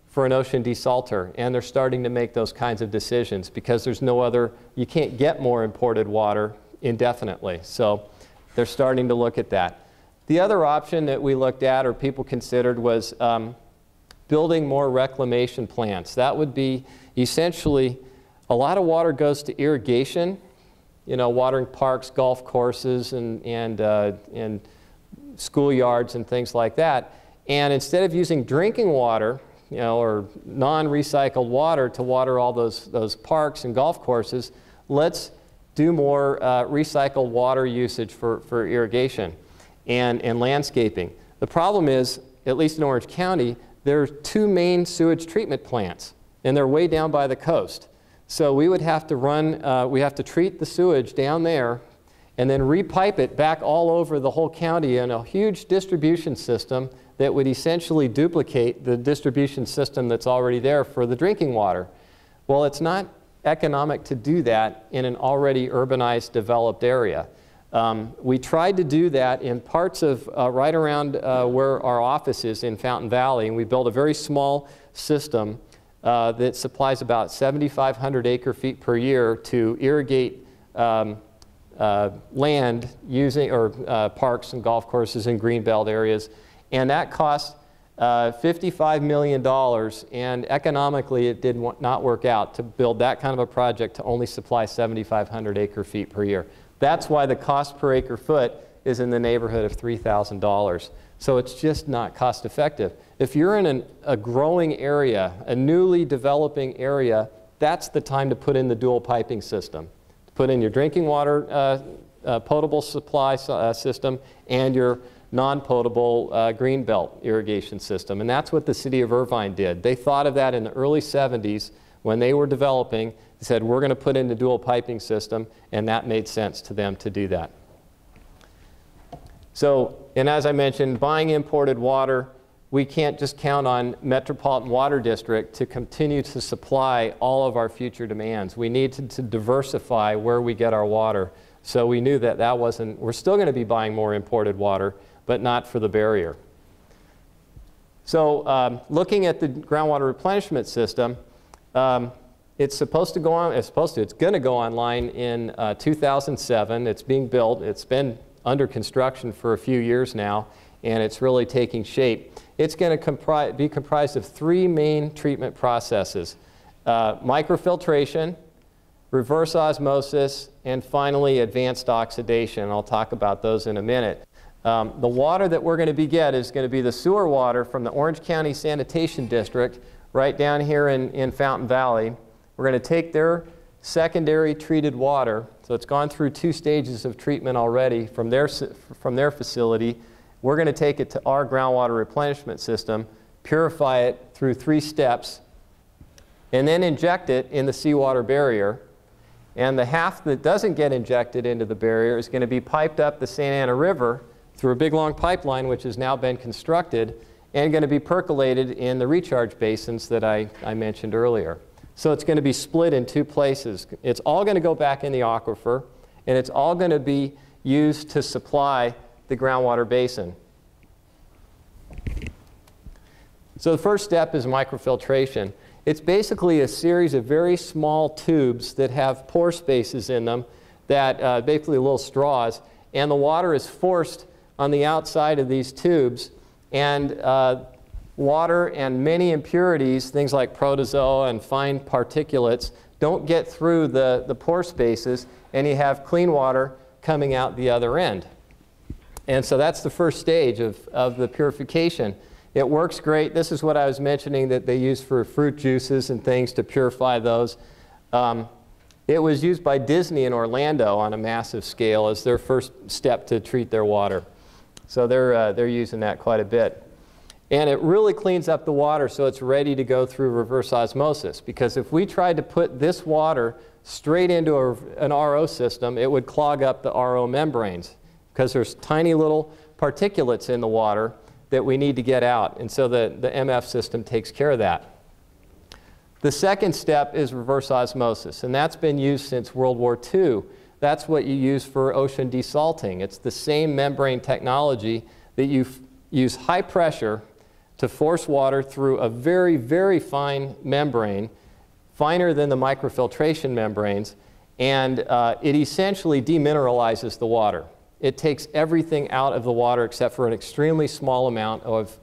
for an ocean desalter? And they're starting to make those kinds of decisions because there's no other, you can't get more imported water indefinitely. So they're starting to look at that. The other option that we looked at or people considered was building more reclamation plants. That would be essentially, a lot of water goes to irrigation, you know, watering parks, golf courses, and schoolyards and things like that. And instead of using drinking water, you know, or non-recycled water to water all those parks and golf courses, let's do more recycled water usage for irrigation and landscaping. The problem is, at least in Orange County, there are 2 main sewage treatment plants, and they're way down by the coast. So we would have to we have to treat the sewage down there and then repipe it back all over the whole county in a huge distribution system that would essentially duplicate the distribution system that's already there for the drinking water. Well, it's not economic to do that in an already urbanized, developed area. We tried to do that in parts of right around where our office is in Fountain Valley, and we built a very small system that supplies about 7,500 acre-feet per year to irrigate land using, or parks and golf courses in greenbelt areas. And that cost $55 million, and economically it did not work out to build that kind of a project to only supply 7,500 acre-feet per year. That's why the cost per acre foot is in the neighborhood of $3,000. So it's just not cost effective. If you're in a growing area, a newly developing area, that's the time to put in the dual piping system. To put in your drinking water potable supply system and your non-potable greenbelt irrigation system. And that's what the city of Irvine did. They thought of that in the early 70s when they were developing. They said, we're going to put in the dual piping system, and that made sense to them to do that. So, and as I mentioned, buying imported water, we can't just count on Metropolitan Water District to continue to supply all of our future demands. We need to diversify where we get our water. So we knew that that wasn't, we're still going to be buying more imported water, but not for the barrier. So looking at the groundwater replenishment system, it's supposed to go on, it's going to go online in 2007. It's being built. It's been under construction for a few years now. and it's really taking shape. It's going to be comprised of 3 main treatment processes: microfiltration, reverse osmosis, and finally advanced oxidation. I'll talk about those in a minute. The water that we're going to get is going to be the sewer water from the Orange County Sanitation District right down here in Fountain Valley. We're going to take their secondary treated water, so it's gone through 2 stages of treatment already from their facility. We're going to take it to our groundwater replenishment system, purify it through 3 steps, and then inject it in the seawater barrier. And the half that doesn't get injected into the barrier is going to be piped up the Santa Ana River through a big long pipeline which has now been constructed and going to be percolated in the recharge basins that I mentioned earlier. So it's going to be split in 2 places. It's all going to go back in the aquifer, and it's all going to be used to supply the groundwater basin. So the first step is microfiltration. It's basically a series of very small tubes that have pore spaces in them, that basically little straws, and the water is forced on the outside of these tubes, and water and many impurities, things like protozoa and fine particulates, don't get through the pore spaces, and you have clean water coming out the other end. And so that's the first stage of the purification. It works great. This is what I was mentioning that they use for fruit juices and things to purify those. It was used by Disney in Orlando on a massive scale as their first step to treat their water. So they're using that quite a bit. And it really cleans up the water so it's ready to go through reverse osmosis. Because if we tried to put this water straight into an RO system, it would clog up the RO membranes, because there's tiny little particulates in the water that we need to get out. And so the MF system takes care of that. The second step is reverse osmosis, and that's been used since World War II. That's what you use for ocean desalting. It's the same membrane technology that you use high pressure to force water through a very, very fine membrane, finer than the microfiltration membranes, and it essentially demineralizes the water. It takes everything out of the water except for an extremely small amount of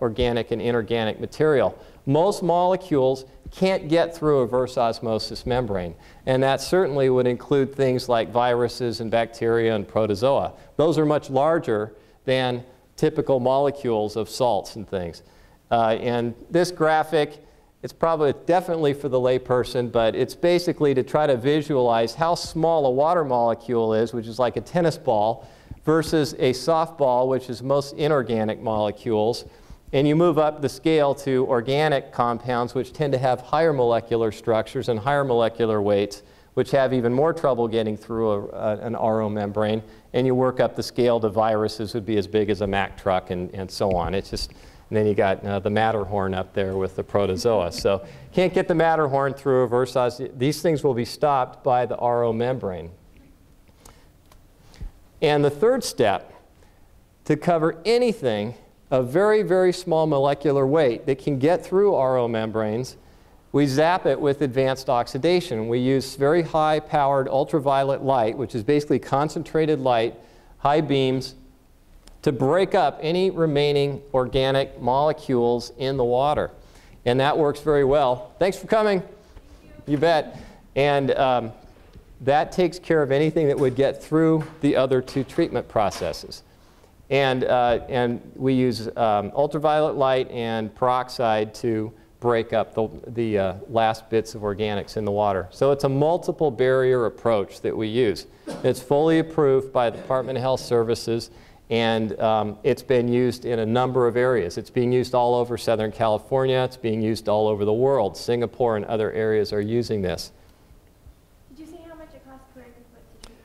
organic and inorganic material. Most molecules can't get through a reverse osmosis membrane, and that certainly would include things like viruses and bacteria and protozoa. Those are much larger than typical molecules of salts and things. And this graphic, it's probably definitely for the layperson, but it's basically to try to visualize how small a water molecule is, which is like a tennis ball, versus a softball, which is most inorganic molecules. And you move up the scale to organic compounds, which tend to have higher molecular structures and higher molecular weights, which have even more trouble getting through an RO membrane. And you work up the scale to viruses would be as big as a Mack truck and so on. It's just, and then you got the Matterhorn up there with the protozoa. So can't get the Matterhorn through reverse osmosis. These things will be stopped by the RO membrane. And the third step, to cover anything of very, very small molecular weight that can get through RO membranes, we zap it with advanced oxidation. We use very high-powered ultraviolet light, which is basically concentrated light, high beams, to break up any remaining organic molecules in the water. And that works very well. Thanks for coming. You bet. And that takes care of anything that would get through the other 2 treatment processes. And we use ultraviolet light and peroxide to break up the last bits of organics in the water. So it's a multiple barrier approach that we use. It's fully approved by the Department of Health Services, and it's been used in a number of areas. It's being used all over Southern California. It's being used all over the world. Singapore and other areas are using this. Did you say how much it costs per acre foot to treat?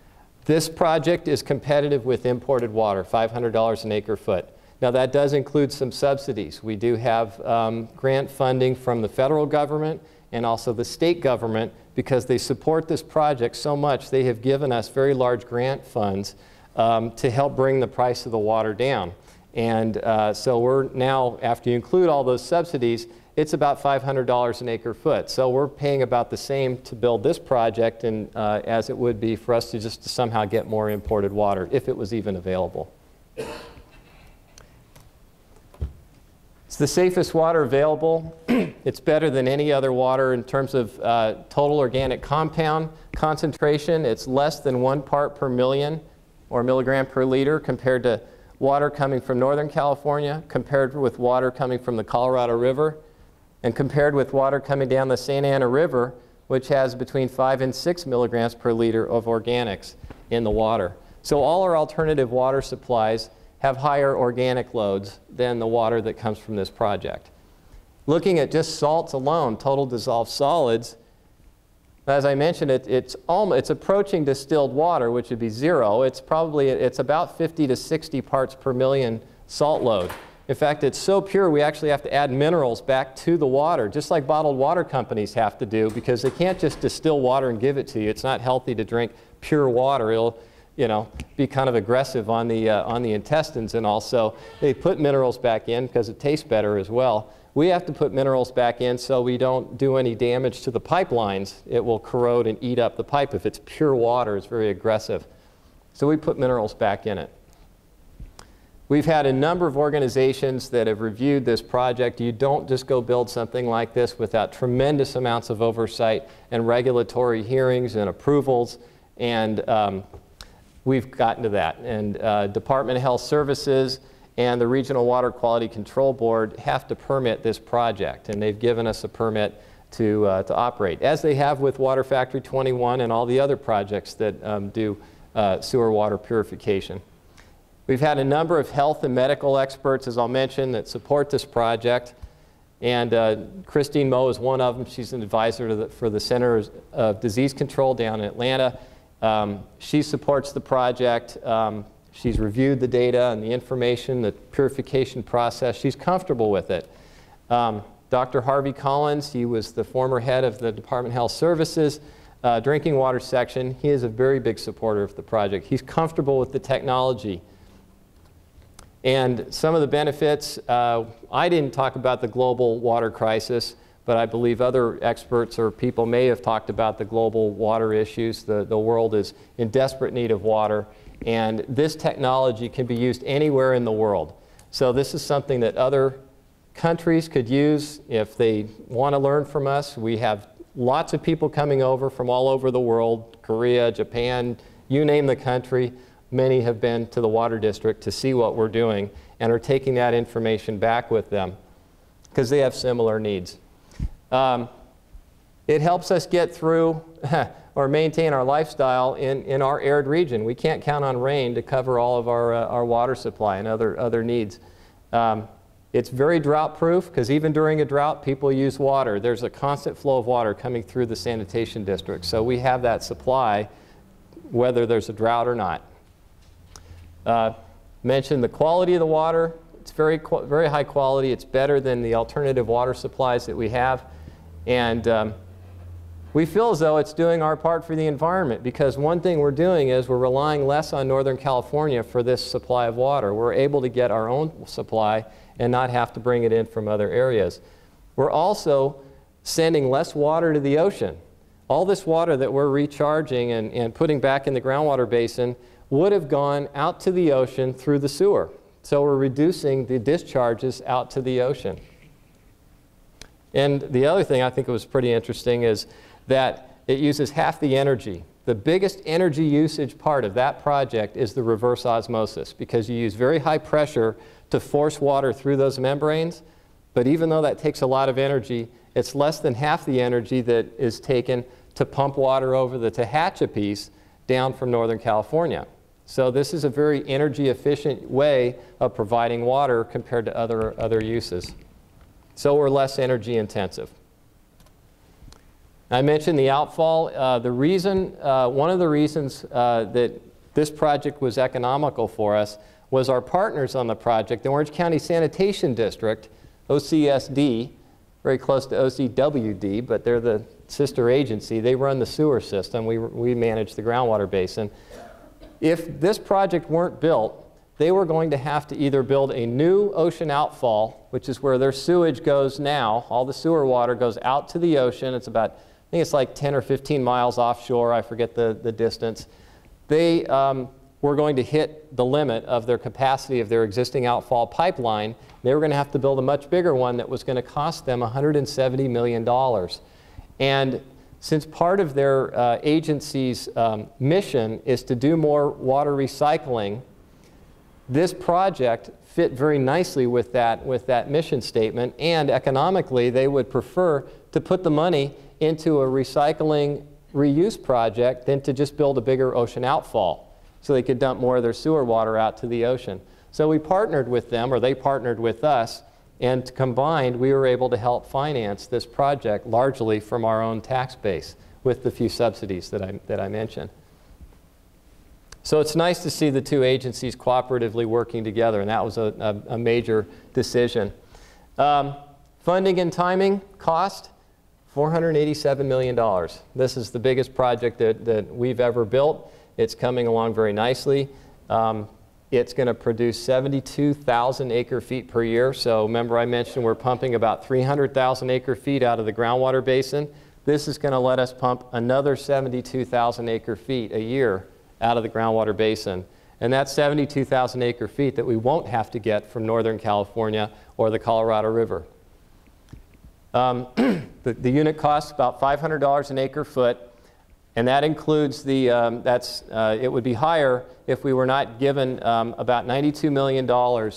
This project is competitive with imported water, $500 an acre foot. Now that does include some subsidies. We do have grant funding from the federal government and also the state government. Because they support this project so much, they have given us very large grant funds to help bring the price of the water down. And so we're now, after you include all those subsidies, it's about $500 an acre foot. So we're paying about the same to build this project and, as it would be for us to just somehow get more imported water, if it was even available. It's the safest water available. It's better than any other water in terms of total organic compound concentration. It's less than 1 part per million or milligram per liter compared to water coming from Northern California, compared with water coming from the Colorado River, and compared with water coming down the Santa Ana River, which has between 5 and 6 milligrams per liter of organics in the water. So all our alternative water supplies have higher organic loads than the water that comes from this project. Looking at just salts alone, total dissolved solids, as I mentioned, it's approaching distilled water, which would be 0. It's about 50 to 60 parts per million salt load. In fact, it's so pure we actually have to add minerals back to the water, just like bottled water companies have to do, because they can't just distill water and give it to you. It's not healthy to drink pure water. It'll, be kind of aggressive on the intestines, and also they put minerals back in because it tastes better as well. We have to put minerals back in so we don't do any damage to the pipelines. It will corrode and eat up the pipe. If it's pure water, it's very aggressive. So we put minerals back in it. We've had a number of organizations that have reviewed this project. You don't just go build something like this without tremendous amounts of oversight and regulatory hearings and approvals, and we've gotten to that. And Department of Health Services and the Regional Water Quality Control Board have to permit this project, and they've given us a permit to operate, as they have with Water Factory 21 and all the other projects that do sewer water purification. We've had a number of health and medical experts, as I'll mention, that support this project. And Christine Moe is one of them. She's an advisor for the Center of Disease Control down in Atlanta. She supports the project. She's reviewed the data and the information, the purification process. She's comfortable with it. Dr. Harvey Collins, he was the former head of the Department of Health Services drinking water section. He is a very big supporter of the project. He's comfortable with the technology. And some of the benefits, I didn't talk about the global water crisis, but I believe other experts or people may have talked about the global water issues. The world is in desperate need of water, and this technology can be used anywhere in the world. So this is something that other countries could use if they want to learn from us. We have lots of people coming over from all over the world, Korea, Japan, you name the country. Many have been to the water district to see what we're doing and are taking that information back with them because they have similar needs. It helps us get through or maintain our lifestyle in our arid region. We can't count on rain to cover all of our water supply and other needs. It's very drought proof because even during a drought people use water. There's a constant flow of water coming through the sanitation district. So we have that supply whether there's a drought or not. Mentioned the quality of the water. It's very high quality. It's better than the alternative water supplies that we have. And we feel as though it's doing our part for the environment, because one thing we're doing is we're relying less on Northern California for this supply of water. We're able to get our own supply and not have to bring it in from other areas. We're also sending less water to the ocean. All this water that we're recharging and putting back in the groundwater basin would have gone out to the ocean through the sewer. So we're reducing the discharges out to the ocean. And the other thing I think was pretty interesting is that it uses half the energy. The biggest energy usage part of that project is the reverse osmosis, because you use very high pressure to force water through those membranes. But even though that takes a lot of energy, it's less than half the energy that is taken to pump water over the Tehachapi's down from Northern California. So this is a very energy efficient way of providing water compared to other uses. So we're less energy intensive. I mentioned the outfall. One of the reasons that this project was economical for us was our partners on the project, the Orange County Sanitation District, OCSD, very close to OCWD, but they're the sister agency. They run the sewer system. We manage the groundwater basin. If this project weren't built, they were going to have to either build a new ocean outfall, which is where their sewage goes now. All the sewer water goes out to the ocean. It's about, I think it's like 10 or 15 miles offshore. I forget the distance. They were going to hit the limit of their capacity of their existing outfall pipeline. They were going to have to build a much bigger one that was going to cost them $170 million. And since part of their agency's mission is to do more water recycling, this project fit very nicely with that mission statement, and economically they would prefer to put the money into a recycling reuse project than to just build a bigger ocean outfall so they could dump more of their sewer water out to the ocean. So we partnered with them, or they partnered with us, and combined we were able to help finance this project largely from our own tax base with the few subsidies that I mentioned. So it's nice to see the two agencies cooperatively working together, and that was a major decision. Funding and timing, cost, $487 million. This is the biggest project that we've ever built. It's coming along very nicely. It's going to produce 72,000 acre-feet per year. So remember I mentioned we're pumping about 300,000 acre-feet out of the groundwater basin. This is going to let us pump another 72,000 acre-feet a year out of the groundwater basin. And that's 72,000 acre-feet that we won't have to get from Northern California or the Colorado River. The unit costs about $500 an acre-foot, and that includes the, it would be higher if we were not given about $92 million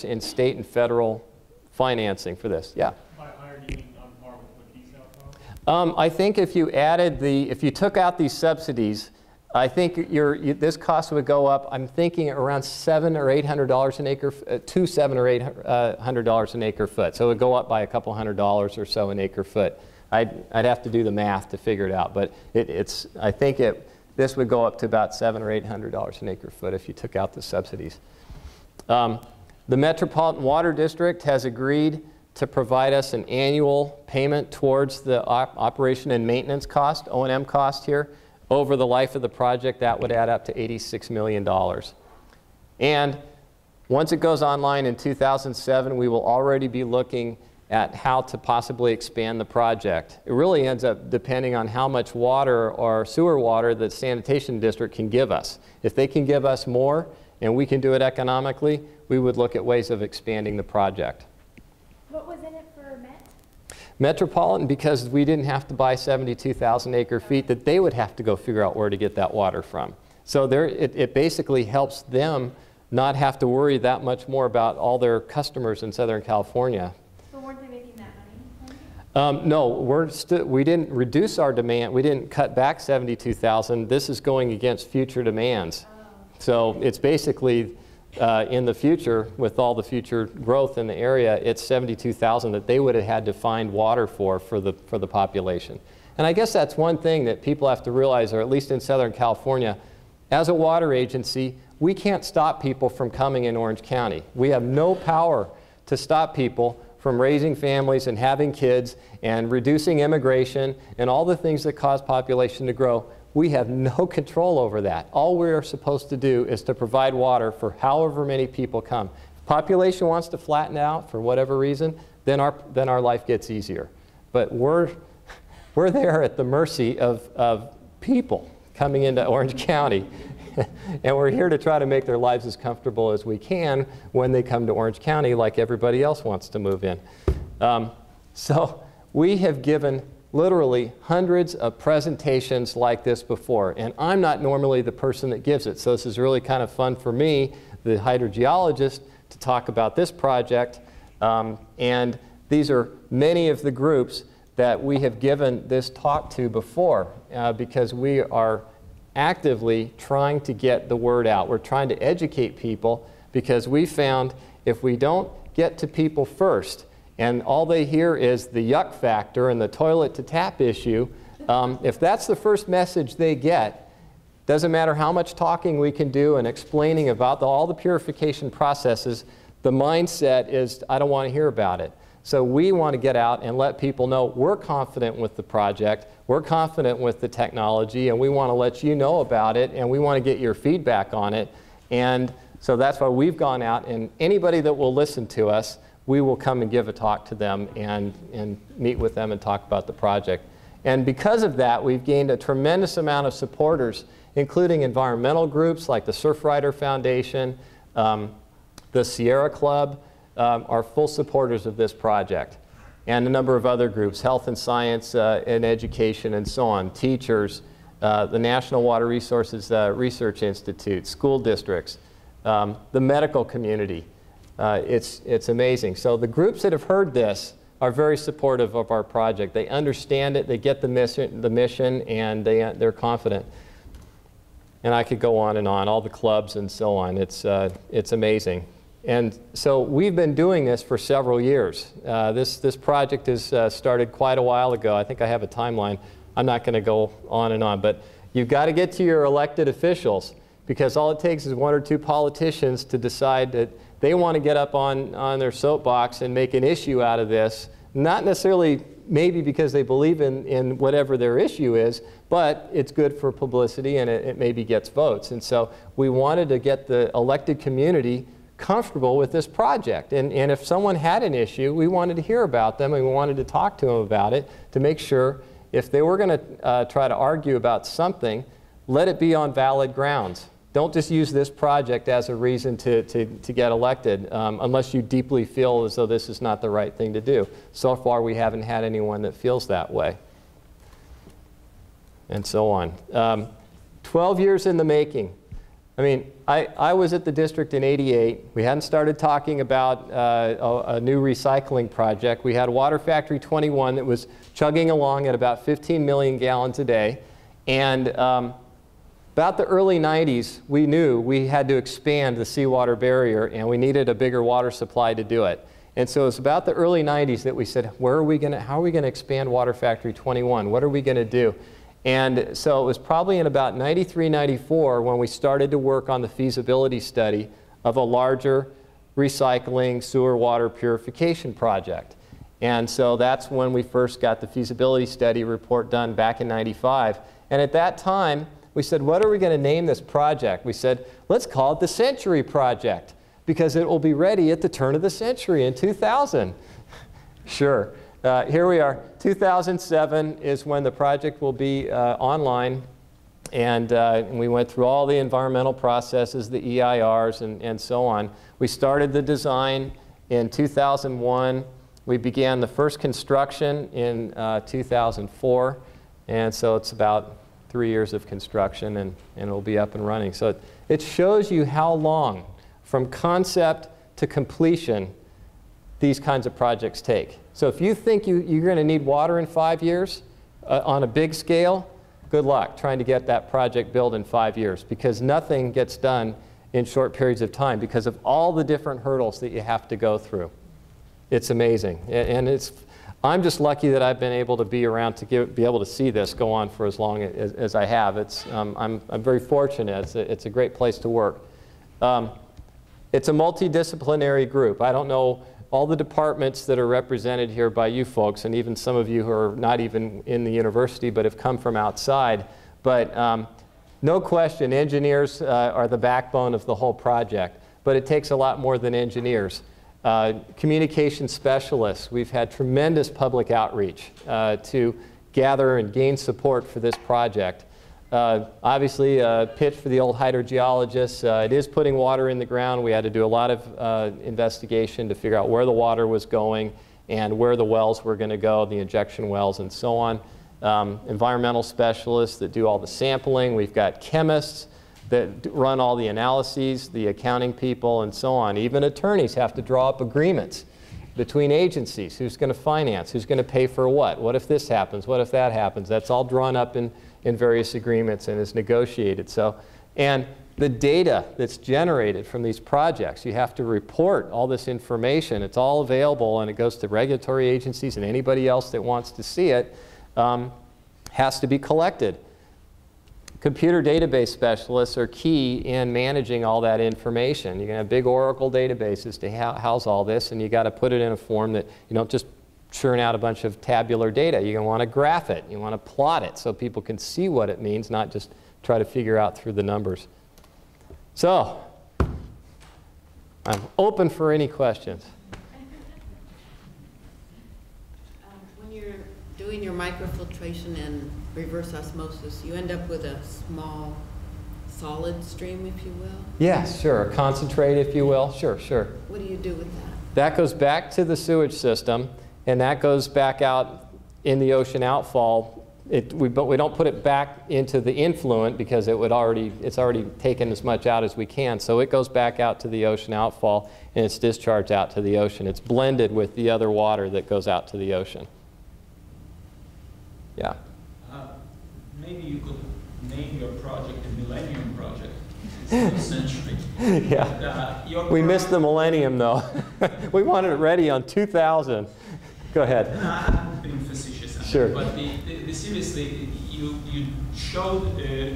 in state and federal financing for this. Yeah? By higher, do you mean on par with what these outcomes? I think if you added if you took out these subsidies, I think this cost would go up, I'm thinking around $700 or $800 an acre, to $700 or $800 an acre foot. So it would go up by a couple $100 or so an acre foot. I'd have to do the math to figure it out, but I think this would go up to about $700 or $800 an acre foot if you took out the subsidies. The Metropolitan Water District has agreed to provide us an annual payment towards the operation and maintenance cost, O&M cost here. Over the life of the project, that would add up to $86 million. And once it goes online in 2007, we will already be looking at how to possibly expand the project. It really ends up depending on how much water or sewer water the sanitation district can give us. If they can give us more and we can do it economically, we would look at ways of expanding the project. What was in it for Met? Metropolitan, because we didn't have to buy 72,000 acre feet that they would have to go figure out where to get that water from. So it basically helps them not have to worry that much more about all their customers in Southern California. So weren't they making that money? No, we didn't reduce our demand. We didn't cut back 72,000. This is going against future demands. Oh. So it's basically in the future, with all the future growth in the area, it's 72,000 that they would have had to find water for the population. And I guess that's one thing that people have to realize, or at least in Southern California, as a water agency, we can't stop people from coming in Orange County. We have no power to stop people from raising families and having kids and reducing immigration and all the things that cause population to grow. We have no control over that. All we're supposed to do is to provide water for however many people come. If population wants to flatten out for whatever reason, then our life gets easier. But we're there at the mercy of people coming into Orange County. And we're here to try to make their lives as comfortable as we can when they come to Orange County, like everybody else wants to move in. So we have given literally hundreds of presentations like this before, and I'm not normally the person that gives it, so this is really kind of fun for me, the hydrogeologist, to talk about this project. And these are many of the groups that we have given this talk to before, because we are actively trying to get the word out. We're trying to educate people, because we found if we don't get to people first, and all they hear is the yuck factor and the toilet to tap issue, if that's the first message they get, doesn't matter how much talking we can do and explaining about all the purification processes, the mindset is, I don't want to hear about it. So we want to get out and let people know we're confident with the project, we're confident with the technology, and we want to let you know about it, and we want to get your feedback on it. And so that's why we've gone out, and anybody that will listen to us, we will come and give a talk to them and meet with them and talk about the project. And because of that, we've gained a tremendous amount of supporters, including environmental groups like the Surfrider Foundation, the Sierra Club, are full supporters of this project. And a number of other groups, health and science and education and so on, teachers, the National Water Resources Research Institute, school districts, the medical community. It's amazing. So the groups that have heard this are very supportive of our project. They understand it, they get the mission, and they're confident. And I could go on and on, all the clubs and so on. It's amazing. And so we've been doing this for several years. This project has started quite a while ago. I think I have a timeline. I'm not going to go on and on, but you've got to get to your elected officials, because all it takes is one or two politicians to decide that they want to get up on their soapbox and make an issue out of this, not necessarily maybe because they believe in whatever their issue is, but it's good for publicity and it maybe gets votes. And so we wanted to get the elected community comfortable with this project. And if someone had an issue, we wanted to hear about them and we wanted to talk to them about it to make sure if they were going to try to argue about something, let it be on valid grounds. Don't just use this project as a reason to get elected unless you deeply feel as though this is not the right thing to do. So far, we haven't had anyone that feels that way. And so on. 12 years in the making. I mean, I was at the district in '88. We hadn't started talking about a new recycling project. We had Water Factory 21 that was chugging along at about 15 million gallons a day. And about the early 90s, we knew we had to expand the seawater barrier and we needed a bigger water supply to do it. And so it's about the early 90s that we said, how are we going to expand Water Factory 21? What are we going to do? And so it was probably in about 93, 94 when we started to work on the feasibility study of a larger recycling sewer water purification project. And so that's when we first got the feasibility study report done back in '95. And at that time, we said, what are we going to name this project? We said, let's call it the Century Project, because it will be ready at the turn of the century in 2000. Sure. Here we are. 2007 is when the project will be online. And we went through all the environmental processes, the EIRs, and so on. We started the design in 2001. We began the first construction in 2004. And so it's about 3 years of construction, and it'll be up and running. So it shows you how long, from concept to completion, these kinds of projects take. So if you think you're going to need water in 5 years on a big scale, good luck trying to get that project built in 5 years, because nothing gets done in short periods of time because of all the different hurdles that you have to go through. It's amazing. And I'm just lucky that I've been able to be around to be able to see this go on for as long as I have. I'm very fortunate. It's a great place to work. It's a multidisciplinary group. I don't know all the departments that are represented here by you folks, and even some of you who are not even in the university but have come from outside. But no question, engineers are the backbone of the whole project. But it takes a lot more than engineers. Communication specialists. We've had tremendous public outreach to gather and gain support for this project. Obviously, a pitch for the old hydrogeologist. It is putting water in the ground. We had to do a lot of investigation to figure out where the water was going and where the wells were going to go, the injection wells and so on. Environmental specialists that do all the sampling. We've got chemists that run all the analyses, the accounting people and so on. Even attorneys have to draw up agreements between agencies. Who's going to finance? Who's going to pay for what? What if this happens? What if that happens? That's all drawn up in various agreements and is negotiated. So, and the data that's generated from these projects, you have to report all this information. It's all available and it goes to regulatory agencies, and anybody else that wants to see it has to be collected. Computer database specialists are key in managing all that information. You're going to have big Oracle databases to house all this, and you got to put it in a form that you don't just churn out a bunch of tabular data. You're going to want to graph it. You want to plot it so people can see what it means, not just try to figure out through the numbers. So, I'm open for any questions. When you're doing your microfiltration and reverse osmosis, you end up with a small solid stream, if you will? Yes, sure. A concentrate, if you will. Sure, sure. What do you do with that? That goes back to the sewage system, and that goes back out in the ocean outfall. But we don't put it back into the influent because it's already taken as much out as we can. So it goes back out to the ocean outfall, and it's discharged out to the ocean. It's blended with the other water that goes out to the ocean. Yeah. Maybe you could name your project the Millennium Project. It's the century. Yeah. We missed the millennium, though. We wanted it ready on 2000. Go ahead. No, I'm being facetious. Sure. But seriously, you showed the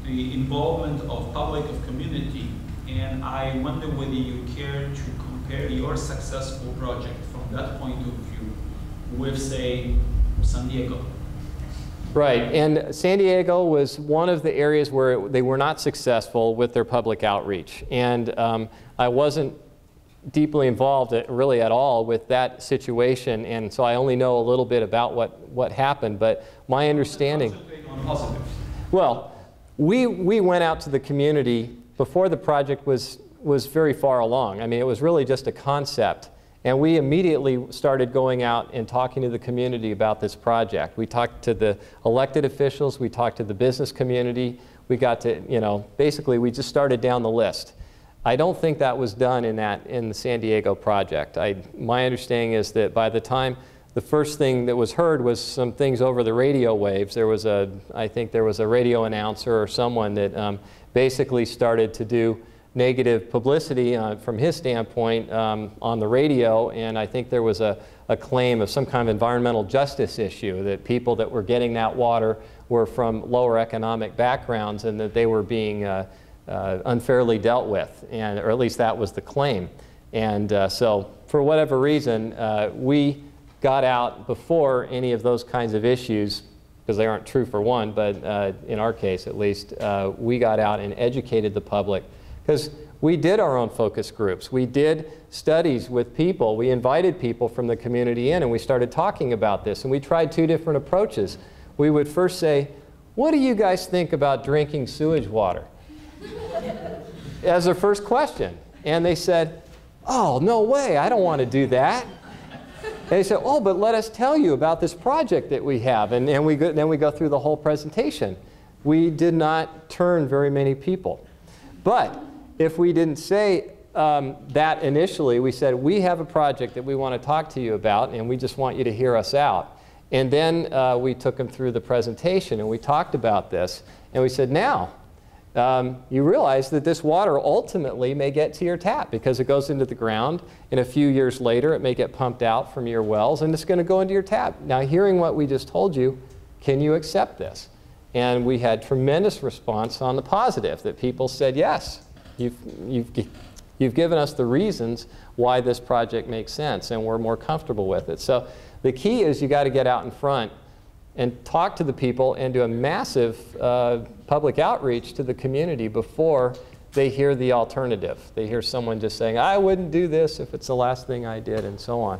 involvement of public, of community, and I wonder whether you care to compare your successful project from that point of view with, say, San Diego. Right, and San Diego was one of the areas where they were not successful with their public outreach. And I wasn't deeply involved really at all with that situation, and so I only know a little bit about what happened, but my understanding... Well, we went out to the community before the project was very far along. I mean, it was really just a concept. And we immediately started going out and talking to the community about this project. We talked to the elected officials, we talked to the business community, we got to, basically we just started down the list. I don't think that was done in the San Diego project. My understanding is that by the time the first thing that was heard was some things over the radio waves, I think there was a radio announcer or someone that basically started to do negative publicity from his standpoint on the radio, and I think there was a claim of some kind of environmental justice issue, that people that were getting that water were from lower economic backgrounds and that they were being unfairly dealt with, or at least that was the claim. And so for whatever reason, we got out before any of those kinds of issues, because they aren't true for one, but in our case at least, we got out and educated the public. Because we did our own focus groups. We did studies with people. We invited people from the community in, and we started talking about this. And we tried two different approaches. We would first say, what do you guys think about drinking sewage water? As their first question. And they said, oh, no way, I don't want to do that. And they said, oh, but let us tell you about this project that we have. And then we go through the whole presentation. We did not turn very many people. But if we didn't say that initially, we said, we have a project that we want to talk to you about, and we just want you to hear us out. And then we took them through the presentation, and we talked about this. And we said, now, you realize that this water ultimately may get to your tap because it goes into the ground, and a few years later it may get pumped out from your wells, and it's going to go into your tap. Now, hearing what we just told you, can you accept this? And we had tremendous response on the positive, that people said, yes, you've given us the reasons why this project makes sense, and we're more comfortable with it. So the key is you got to get out in front and talk to the people and do a massive public outreach to the community before they hear the alternative. They hear someone just saying, I wouldn't do this if it's the last thing I did, and so on.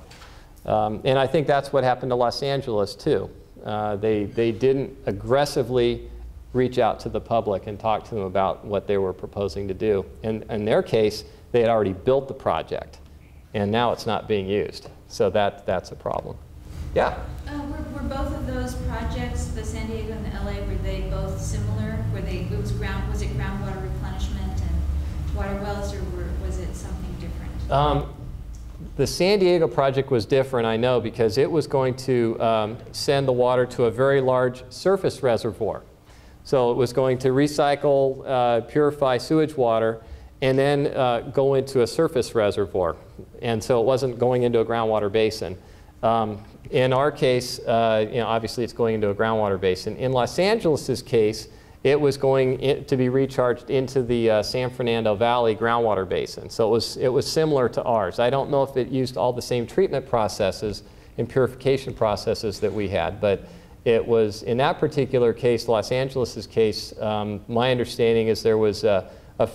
And I think that's what happened to Los Angeles, too. They didn't aggressively reach out to the public and talk to them about what they were proposing to do. And in their case, they had already built the project, and now it's not being used. So that's a problem. Yeah? Were both of those projects, the San Diego and the LA, were they both similar? Was it groundwater replenishment and water wells, or was it something different? The San Diego project was different, I know, because it was going to send the water to a very large surface reservoir. So it was going to recycle, purify sewage water, and then go into a surface reservoir. And so it wasn't going into a groundwater basin. In our case, obviously it's going into a groundwater basin. In Los Angeles's case, it was going to be recharged into the San Fernando Valley groundwater basin. So it was similar to ours. I don't know if it used all the same treatment processes and purification processes that we had, but it was, in that particular case, Los Angeles's case, my understanding is there was a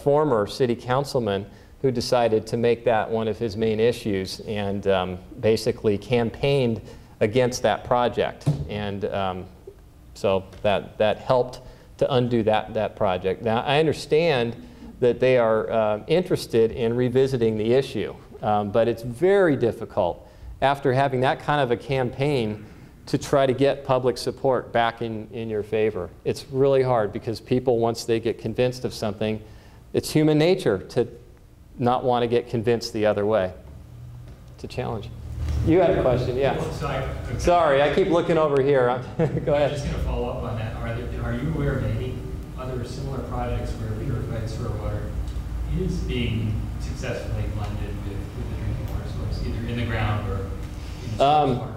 former city councilman who decided to make that one of his main issues, and basically campaigned against that project. And so that helped to undo that project. Now, I understand that they are interested in revisiting the issue, but it's very difficult after having that kind of a campaign to try to get public support back in your favor. It's really hard because people, once they get convinced of something, it's human nature to not want to get convinced the other way. It's a challenge. You had a question, yeah. Sorry, I keep looking over here. Go ahead. I'm just going to follow up on that. Are you aware of any other similar projects where purified sewer water is being successfully blended with the drinking water source, either in the ground or in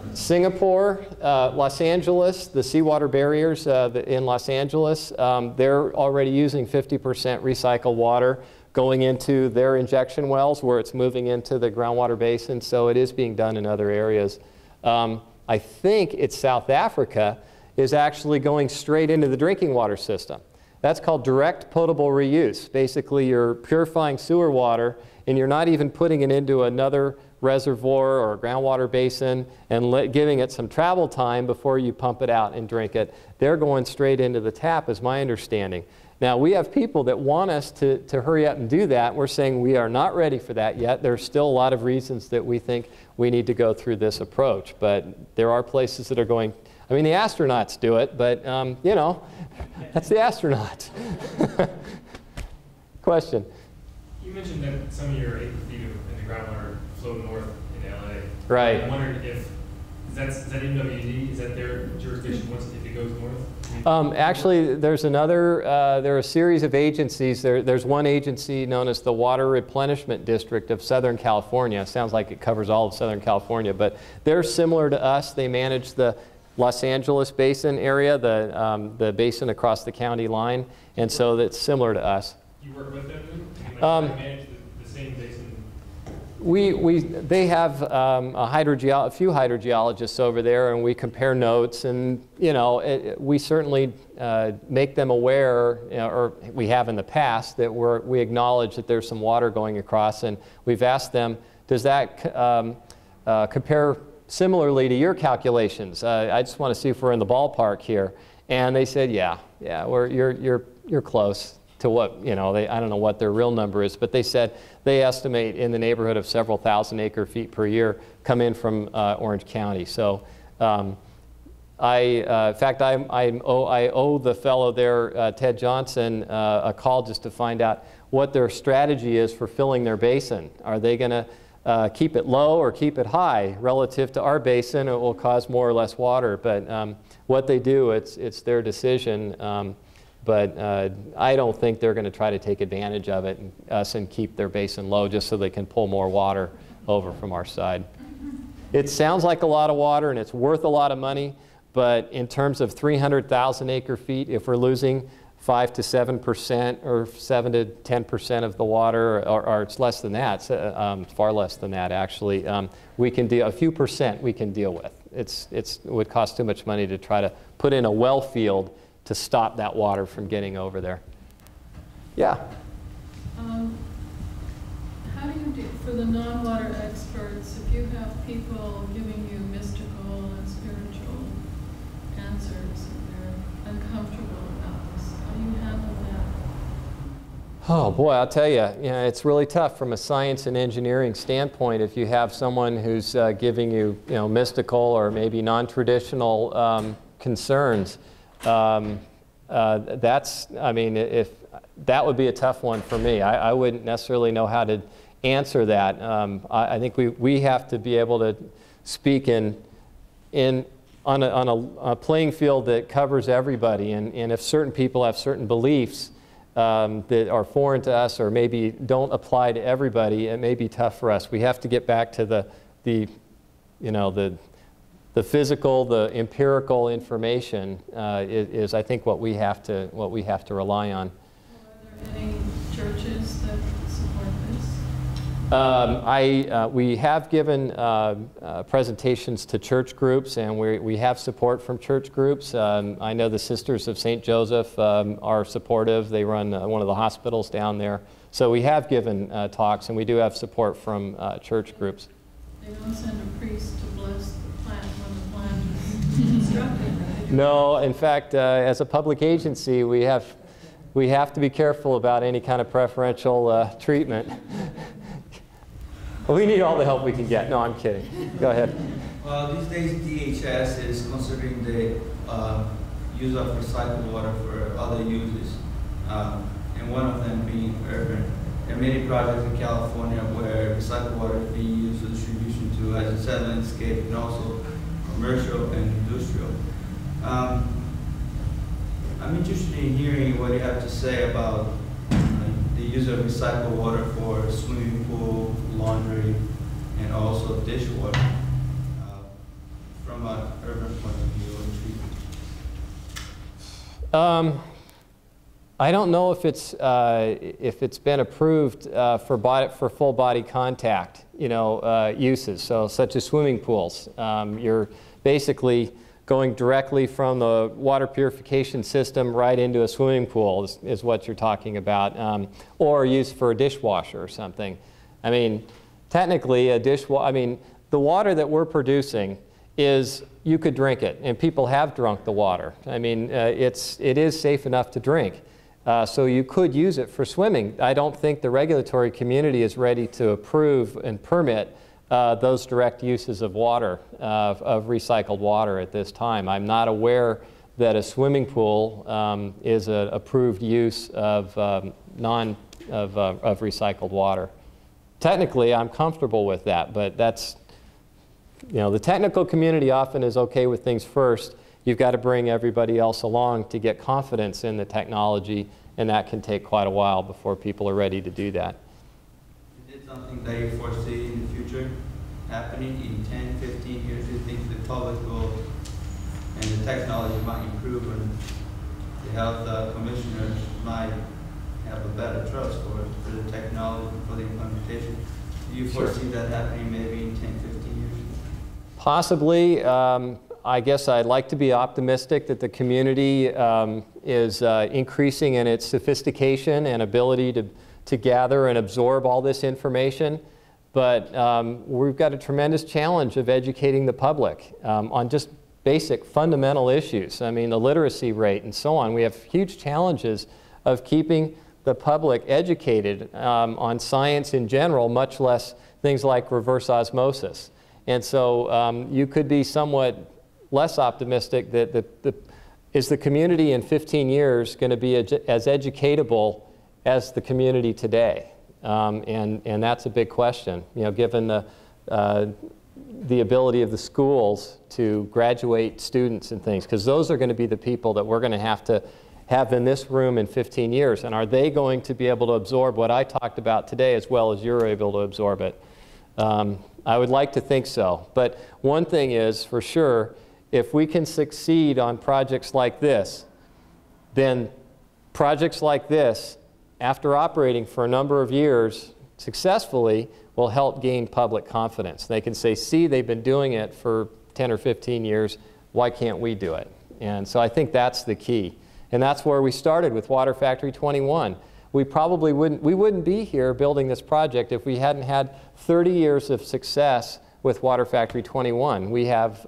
the Singapore, Los Angeles, the seawater barriers in Los Angeles, they're already using 50% recycled water going into their injection wells where it's moving into the groundwater basin, so it is being done in other areas. I think it's South Africa is actually going straight into the drinking water system. That's called direct potable reuse. Basically, you're purifying sewer water and you're not even putting it into another reservoir or groundwater basin and giving it some travel time before you pump it out and drink it. They're going straight into the tap, is my understanding. Now, we have people that want us to hurry up and do that. We're saying we are not ready for that yet. There's still a lot of reasons that we think we need to go through this approach. But there are places that are going, I mean, the astronauts do it, but, you know, that's the astronauts. Question? You mentioned that some of your 8 feet in the groundwater flow north in LA. Right. I wondered if, is that MWD? Is that their jurisdiction if it goes north? Actually, there's another, there are a series of agencies. There's one agency known as the Water Replenishment District of Southern California. Sounds like it covers all of Southern California, but they're similar to us. They manage the Los Angeles basin area, the basin across the county line, and so that's similar to us. You work with them? They manage the same basin? They have a few hydrogeologists over there, and we compare notes, and you know, we certainly make them aware, you know, or we have in the past, that we acknowledge that there's some water going across, and we've asked them, does that compare similarly to your calculations? I just want to see if we're in the ballpark here, and they said, yeah, you're close to what, you know, I don't know what their real number is, but they said they estimate in the neighborhood of several thousand acre-feet per year come in from Orange County. So in fact, I owe the fellow there, Ted Johnson, a call just to find out what their strategy is for filling their basin. Are they going to keep it low or keep it high? Relative to our basin, it will cause more or less water, but what they do, it's their decision. But I don't think they're going to try to take advantage of it and keep their basin low just so they can pull more water over from our side. It sounds like a lot of water and it's worth a lot of money, but in terms of 300,000 acre-feet, if we're losing 5 to 7% or 7 to 10% of the water, or it's less than that, far less than that actually, we can deal, a few percent we can deal with. It would cost too much money to try to put in a well field to stop that water from getting over there. Yeah? How do you do, for the non-water experts, if you have people giving you mystical and spiritual answers and they're uncomfortable about this, how do you handle that? Oh boy, I'll tell you, it's really tough from a science and engineering standpoint if you have someone who's giving you, mystical or maybe non-traditional concerns. If that would be a tough one for me. I wouldn't necessarily know how to answer that. I think we have to be able to speak on a playing field that covers everybody. And if certain people have certain beliefs that are foreign to us or maybe don't apply to everybody, it may be tough for us. We have to get back to the physical, the empirical information is I think what we have to rely on. Are there any churches that support this? We have given presentations to church groups, and we have support from church groups. I know the Sisters of St. Joseph are supportive. They run one of the hospitals down there. So we have given talks, and we do have support from church groups. They don't send a priest to bless the plant when the destructive, right? No, in fact, as a public agency, we have to be careful about any kind of preferential treatment. We need all the help we can get. No, I'm kidding. Go ahead. These days, DHS is considering the use of recycled water for other uses, and one of them being urban. There are many projects in California where recycled water is being used for distribution to, as you said, landscape and also commercial and industrial. I'm interested in hearing what you have to say about the use of recycled water for swimming pool, laundry, and also dishwater from an urban point of view and treatment. I don't know if it's been approved for full body contact, uses. So such as swimming pools, you're basically going directly from the water purification system right into a swimming pool is what you're talking about, or used for a dishwasher or something. I mean, technically the water that we're producing you could drink it, and people have drunk the water. I mean, it is safe enough to drink. So you could use it for swimming. I don't think the regulatory community is ready to approve and permit those direct uses of water, of recycled water at this time. I'm not aware that a swimming pool is an approved use of recycled water. Technically, I'm comfortable with that, but that's, the technical community often is okay with things first. You've got to bring everybody else along to get confidence in the technology, and that can take quite a while before people are ready to do that. Is it something that you foresee in the future happening in 10, 15 years? Do you think the public will, and the technology might improve, and the health commissioners might have a better trust for the technology, for the implementation? Do you foresee that happening maybe in 10, 15 years? Possibly. I guess I'd like to be optimistic that the community is increasing in its sophistication and ability to gather and absorb all this information. But we've got a tremendous challenge of educating the public on just basic fundamental issues. I mean, the literacy rate and so on. We have huge challenges of keeping the public educated on science in general, much less things like reverse osmosis. And so you could be somewhat less optimistic that is the community in 15 years going to be as educatable as the community today? And that's a big question, given the ability of the schools to graduate students and things, because those are going to be the people that we're going to have in this room in 15 years. And are they going to be able to absorb what I talked about today as well as you're able to absorb it? I would like to think so. But one thing is, for sure, if we can succeed on projects like this, then projects like this, after operating for a number of years successfully, will help gain public confidence. They can say, see, they've been doing it for 10 or 15 years. Why can't we do it? And so I think that's the key. And that's where we started with Water Factory 21. We probably wouldn't be here building this project if we hadn't had 30 years of success with Water Factory 21. We have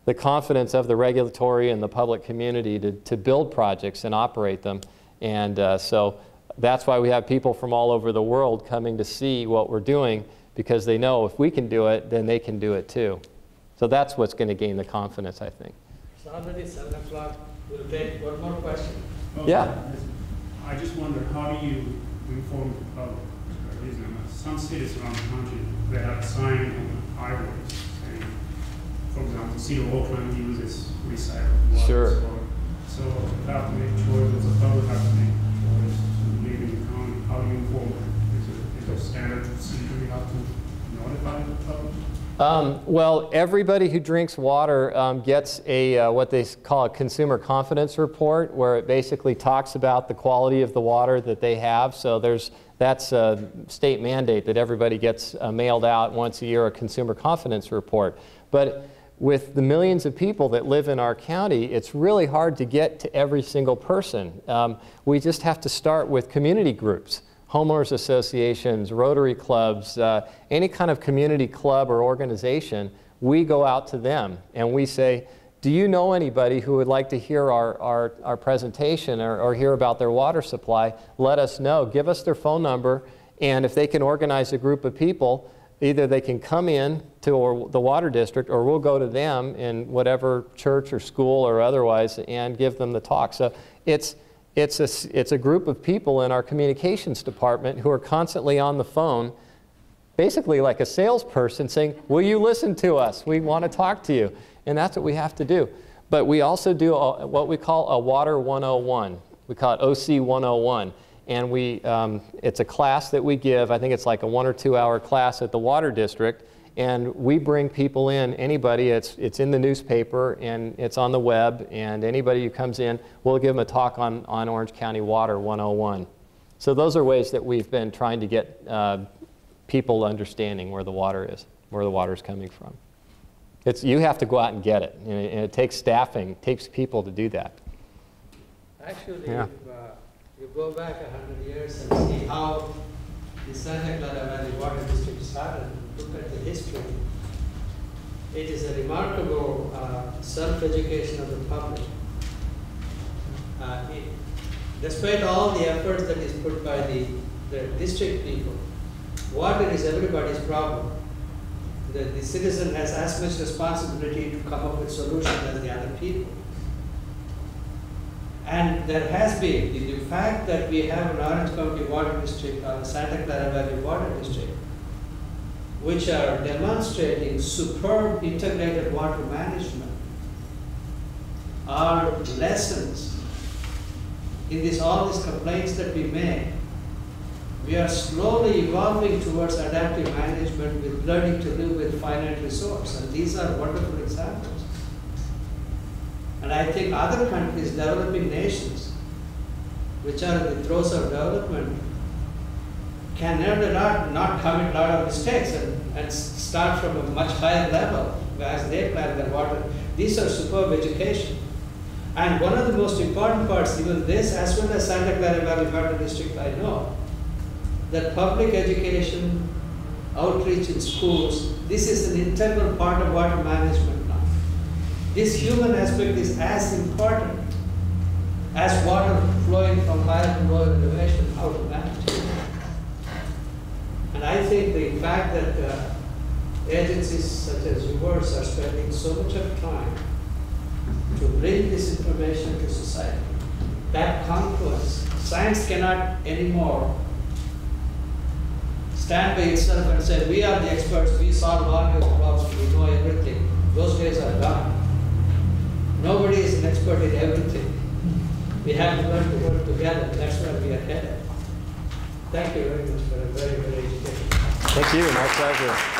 the confidence of the regulatory and the public community to build projects and operate them. And so that's why we have people from all over the world coming to see what we're doing, because they know if we can do it, then they can do it too. So that's what's going to gain the confidence, I think. It's already 7 o'clock. We'll take one more question. Yeah. I just wonder, how do you inform the public? Some cities around the country, they have a sign on highways saying, for example, City of Oakland uses recycled water. Sure. So you have to make choices, the public have to make choices to live in the county. How do you inform them? Is it a standard procedure you have to notify the public? Well, everybody who drinks water gets a what they call a consumer confidence report, where it basically talks about the quality of the water that they have. So that's a state mandate that everybody gets mailed out once a year, a consumer confidence report. But with the millions of people that live in our county, it's really hard to get to every single person. We just have to start with community groups. Homeowners associations, Rotary clubs, any kind of community club or organization, we go out to them and we say, do you know anybody who would like to hear our presentation or hear about their water supply? Let us know. Give us their phone number, and if they can organize a group of people, either they can come in to the water district, or we'll go to them in whatever church or school or otherwise and give them the talk. So it's a group of people in our communications department who are constantly on the phone, basically like a salesperson saying, will you listen to us? We want to talk to you. And that's what we have to do. But we also do what we call a Water 101. We call it OC 101. And it's a class that we give. I think it's like a 1 or 2 hour class at the water district. And we bring people in, anybody, it's in the newspaper and it's on the web, and anybody who comes in, we'll give them a talk on Orange County Water 101. So those are ways that we've been trying to get people understanding where the water is, where the water is coming from. You have to go out and get it, and it takes staffing, it takes people to do that. Actually, yeah. If you go back 100 years and see how the Santa Clara Valley Water District started, look at the history, it is a remarkable self-education of the public. Despite all the efforts that is put by the district people, water is everybody's problem. The citizen has as much responsibility to come up with solutions as the other people. And there has been the fact that we have an Orange County Water District or the Santa Clara Valley Water District, which are demonstrating superb integrated water management, are lessons in all these complaints that we make. We are slowly evolving towards adaptive management with learning to live with finite resource, and these are wonderful examples. And I think other countries, developing nations, which are in the throes of development, can not commit a lot of mistakes and start from a much higher level as they plan their water. These are superb education. And one of the most important parts, even this, as well as Santa Clara Valley Water District, I know, that public education, outreach in schools, this is an integral part of water management now. This human aspect is as important as water flowing from higher to lower elevation, how to manage it. And I think the fact that agencies such as yours are spending so much of time to bring this information to society, that confluence, science cannot anymore stand by itself and say, we are the experts, we solve all your problems, we know everything. Those days are gone. Nobody is an expert in everything. We have to learn to work together. That's where we are headed. Thank you very much for a very, very educational. Thank you, my pleasure.